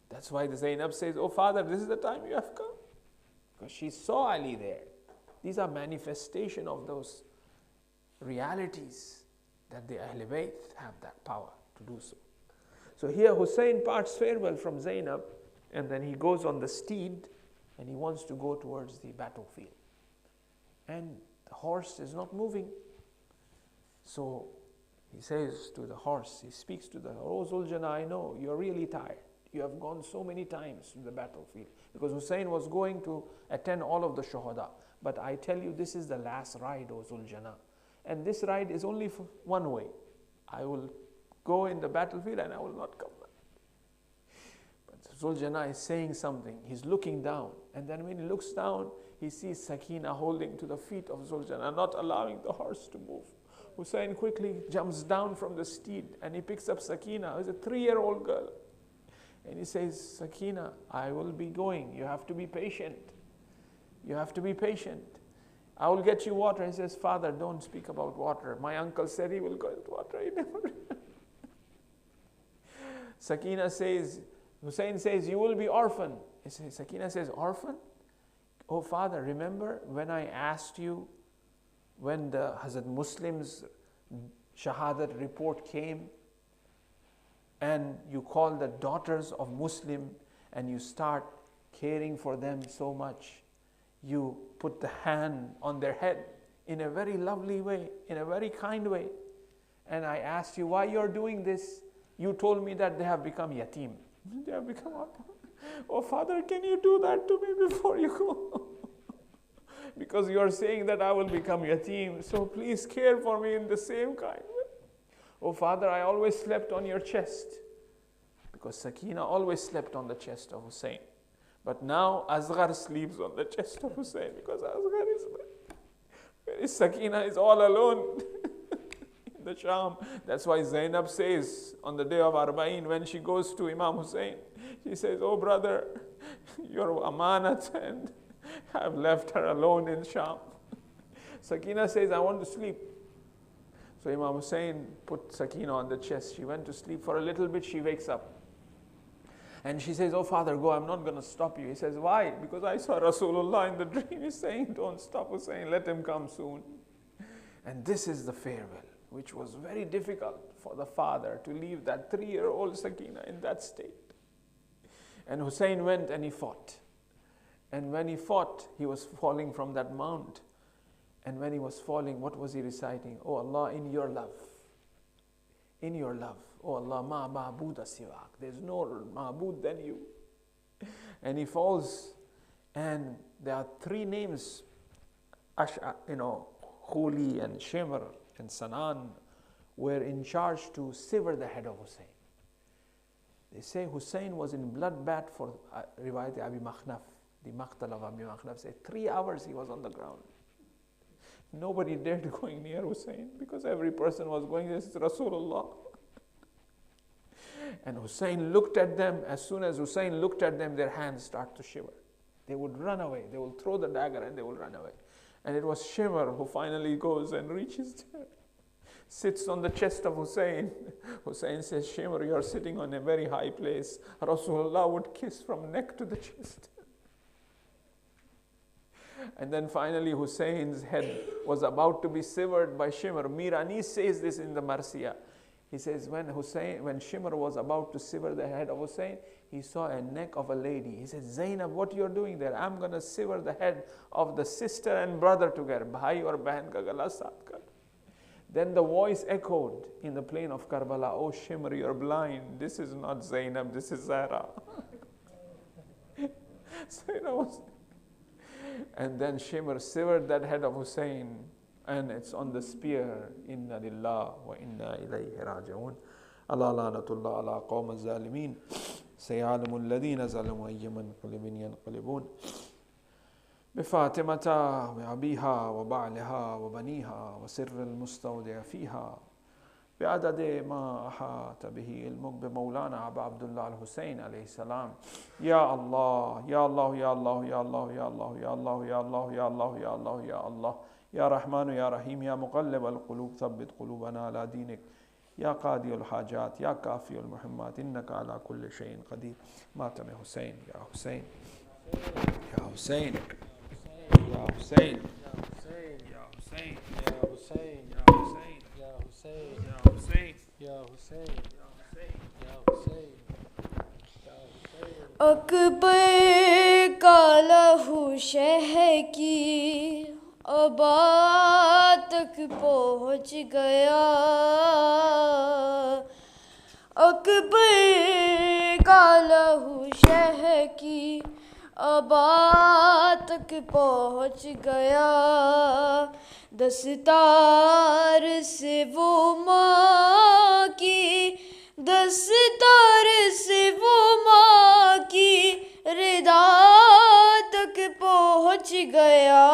That's why the Zainab says, oh father, this is the time you have come. Because she saw Ali there. These are manifestation of those realities that the Ahl Bayt have that power to do so. So here Hussain parts farewell from Zainab, and then he goes on the steed and he wants to go towards the battlefield. And the horse is not moving. So he says to the horse, he speaks to the horse, oh Zuljana, I know you're really tired. You have gone so many times to the battlefield. Because Hussain was going to attend all of the shuhada. But I tell you, this is the last ride, O Zuljana. And this ride is only for one way. I will go in the battlefield and I will not come back. But Zuljana is saying something. He's looking down. And then when he looks down, he sees Sakina holding to the feet of Zuljana, not allowing the horse to move. Hussain quickly jumps down from the steed and he picks up Sakina, who's a 3-year-old girl. And he says, Sakina, I will be going. You have to be patient. You have to be patient. I will get you water. He says, Father, don't speak about water. My uncle said he will get water. He never. Sakina says, Hussain says, you will be orphan. Sakina says, orphan? Oh, Father, remember when I asked you, when the Hazrat Muslims Shahadat report came, and you call the daughters of Muslim and you start caring for them so much. You put the hand on their head in a very lovely way, in a very kind way. And I asked you why you're doing this. You told me that they have become yatim. They have become orphan. Oh Father, can you do that to me before you go? Because you are saying that I will become yatim. So please care for me in the same kind way. Oh Father, I always slept on your chest. Because Sakina always slept on the chest of Hussain. But now Asghar sleeps on the chest of Hussain because Asghar is there. Whereas Sakina is all alone in the Sham. That's why Zainab says on the day of Arba'in, when she goes to Imam Hussain, she says, oh brother, you're amanat, and I've left her alone in Sham. Sakina says, I want to sleep. So Imam Hussain put Sakina on the chest. She went to sleep for a little bit. She wakes up. And she says, oh Father, go, I'm not going to stop you. He says, why? Because I saw Rasulullah in the dream. He's saying, don't stop Hussain, let him come soon. And this is the farewell, which was very difficult for the father to leave that 3-year-old Sakina in that state. And Hussain went and he fought. And when he fought, he was falling from that mount. And when he was falling, what was he reciting? Oh Allah, in your love. In your love. Oh Allah, ma ma'buda siwak. There's no ma'bud than you. And he falls. And there are 3 names. Khuli and Shimr and Sanan were in charge to sever the head of Hussain. They say Hussain was in bloodbath for Riwayat Abi Makhnaf. The Maqtal of Abi Makhnaf said 3 hours he was on the ground. Nobody dared going near Hussain because every person was going, this is Rasulullah. And Hussain looked at them. As soon as Hussain looked at them, their hands start to shiver. They would run away. They will throw the dagger and they will run away. And it was Shimr who finally goes and reaches there, sits on the chest of Hussain. Hussain says, Shimr, you are sitting on a very high place. Rasulullah would kiss from neck to the chest. And then finally Hussein's head was about to be severed by Shimr. Mir Anis says this in the Marsiya. He says when Shimr was about to sever the head of Hussain, he saw a neck of a lady. He said, Zainab, what you're doing there? I'm going to sever the head of the sister and brother together. Bhai aur behan ka gala saath kar. Then the voice echoed in the plain of Karbala, oh Shimr, you're blind. This is not Zainab, this is Zahra. So, and then Shimr severed that head of Hussein, and it's on the spear. Inna lillah wa inna ilayhi raji'un. Allah lanatullah ala qawm al-zalimin. سيعلم الذين ظلموا أي منقلب ينقلبون بفاطمة وأبيها وبعلها وبنيها وسر المستودع فيها بعدد ما أحاط به علمك بمولانا أبا عبد الله الحسين عليه السلام. يا الله يا الله يا الله يا الله يا الله يا الله يا الله يا الله يا الله يا الله يا رحمن يا رحيم يا مقلب القلوب ثبت قلوبنا على دينك یا قاضی الحاجات یا کافی المحمات انک علی کل شیء قدیر. ماتم حسین یا حسین یا حسین یا حسین یا حسین یا حسین یا حسین یا حسین یا حسین یا حسین یا حسین. اکبر کا لہو شہ کی ابا تک پہنچ گیا. اکبر کا لہو شہ کی ابا تک پہنچ گیا. دستار سے وہ ماں کی دستار سے وہ ماں کی ردا تک پہنچ گیا.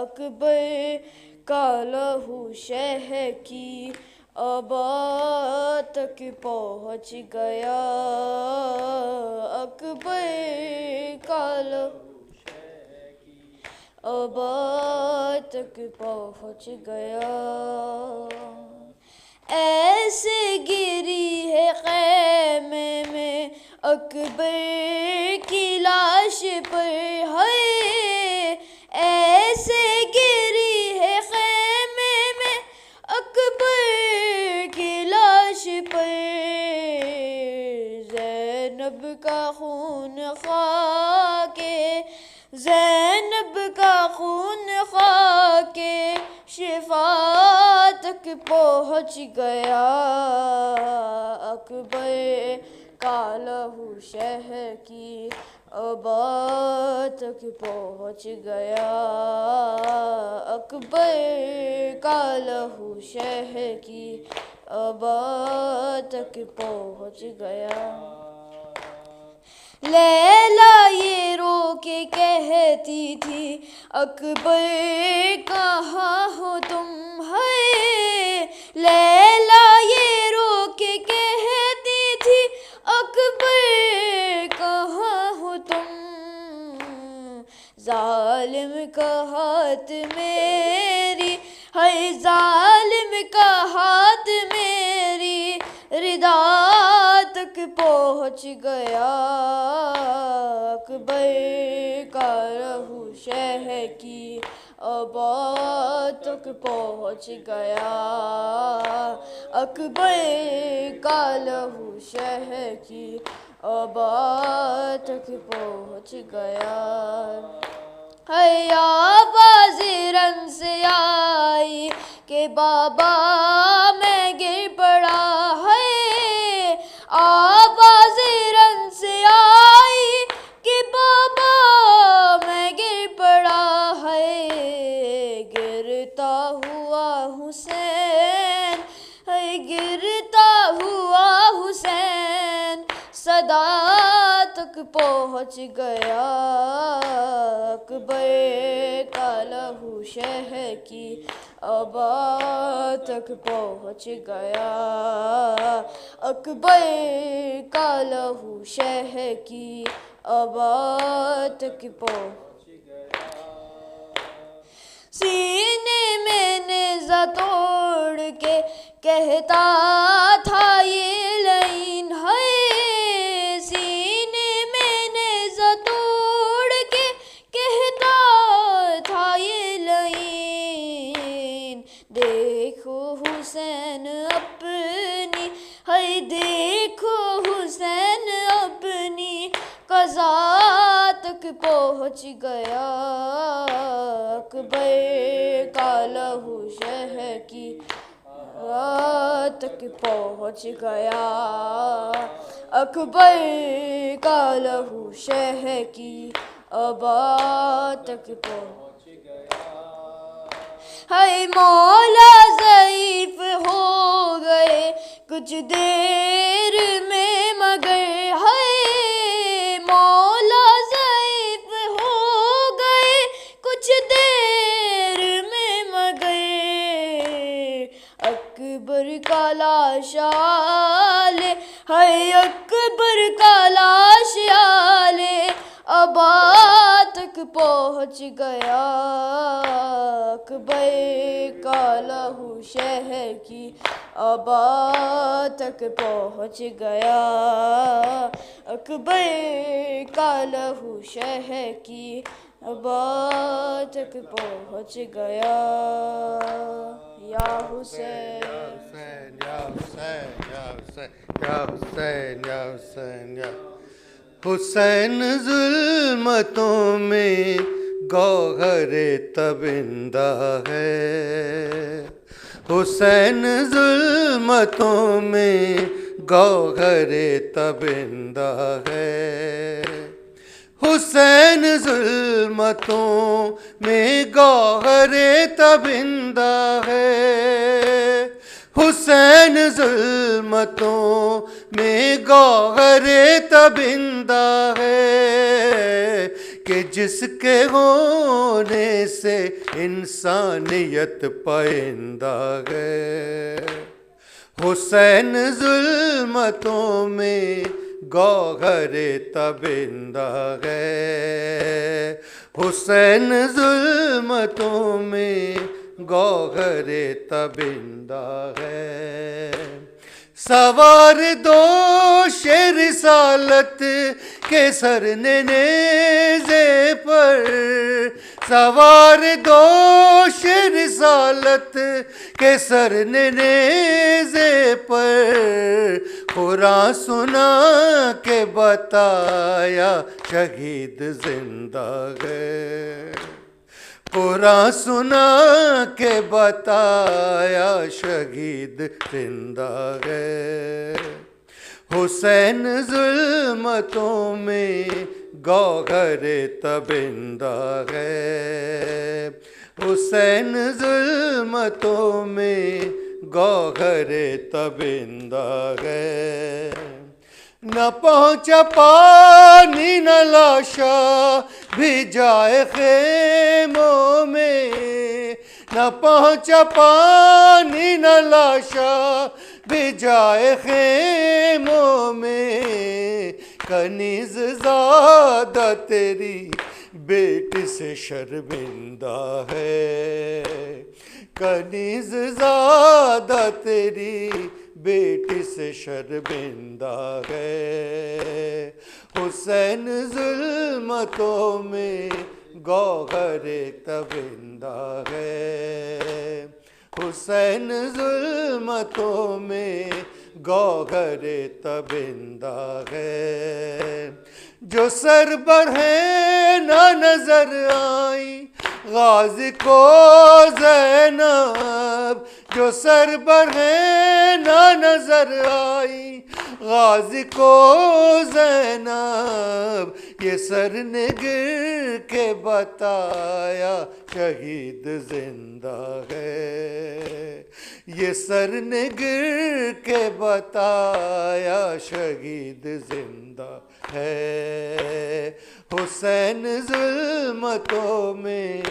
اکبر کا لہو شہ کی ابا تک پہنچ گیا. اکبر کا لہو شہ کی ابا تک پہنچ گیا. ایسے گری ہے خیمے میں اکبر کی لاش پر ہے. ایسے گری ہے خیمے میں اکبر کی لاش پر. زینب کا خون خاکے زینب کا خون خاکے شفا تک پہنچ گیا. اکبر کا لہو شہ کی ابا تک پہنچ گیا. اکبر کا لہو شہ کی ابا تک پہنچ گیا. لیلا یہ رو کے کہتی تھی اکبر کہاں ہو تم ہے. لیلا یہ رو کے کہتی تھی اکبر کہاں ہو تم. ظالم کا ہاتھ میری ہے ظالم کا ہاتھ میری ردا تک پہنچ گیا. اکبر کا لہو شہ کی ابا تک پہنچ گیا. اکبر کا لہو شہ کی ابا تک پہنچ گیا. ہے آواز رن سے آئی کہ بابا میں گر پڑا ہے. آواز رن سے آئی کہ بابا میں گر پڑا ہے. گرتا ہوا حسین ہے گرتا ہوا حسین صدا تک پہنچ گیا. اکبر کا لہو شہ کی ابا تک پہنچ گیا. اکبر کا لہو شہ کی ابا تک پہنچ گیا. سینے میں نیزہ توڑ کے کہتا تھا یہ لائن ہے. سینے میں نیزہ توڑ کے کہتا تھا یہ لائن. دیکھو حسین اپنی ہے دیکھو حسین تک پہنچ گیا اکبر کا لہو شہ کی تک پہنچ گیا اکبر کا لہو شہ کی ابا تک پہنچ ہے مولا ضعیف ہو گئے کچھ دیر میں مگر ہے مولا ضعیف ہو گئے کچھ دیر میں مگر اکبر کا لاش آلے ہے اکبر کا لاش آلے ابا تک پہنچ گیا اکبر کا لہو شہ کی ابا تک پہنچ گیا اکبر کا لہو شہ کی ابا تک پہنچ گیا یا حسین یا حسین یا حسین یا حسین یا حسین یا حسین ظلمتوں میں گوہر تبندہ ہے حسین ظلمتوں میں گوہر تبندہ ہے حسین ظلمتوں میں گوہر تبندہ ہے حسین ظلمتوں میں گوہر تبندہ ہے کہ جس کے ہونے سے انسانیت پائندہ ہے حسین ظلمتوں میں گوہر تبندہ ہے حسین ظلمتوں میں گوہر تبندہ ہے سوار دوش رسالت کے سر نیزے پر سوار دوش رسالت کے سر نیزے پر قرآن سنا کے بتایا شہید زندہ ہے قرآن سنا کے بتایا شہید زندہ ہے حسین ظلمتوں میں گوہر تبندہ ہے حسین ظلمتوں میں گوہر تبندہ ہے نہ پہنچا پانی نہ لاشا بھی جائے خیموں میں نہ پہنچا پانی نہ لاشا بھی جائے خیموں میں کنیز زادہ تیری بیٹی سے شرمندہ ہے کنیز زادہ تیری بیٹی سے شرمندہ ہے حسین ظلمتوں میں گوہر تبندہ ہے حسین ظلمتوں میں گوہر تبندہ ہے جو سر بڑھے نہ نظر آئی غازی کو زینب جو سر بڑھے نہ نظر آئی غازی کو زینب یہ سر نے گر کے بتایا شہید زندہ ہے یہ سر نے گر کے بتایا شہید زندہ ہے حسین ظلمتوں میں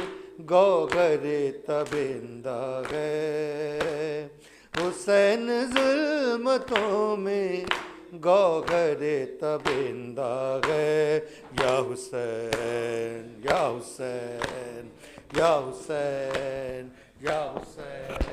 گوہر تبندہ ہے حسین ظلمتوں میں گوہر تبندہ ہے یا حسین یا حسین یا حسین یا حسین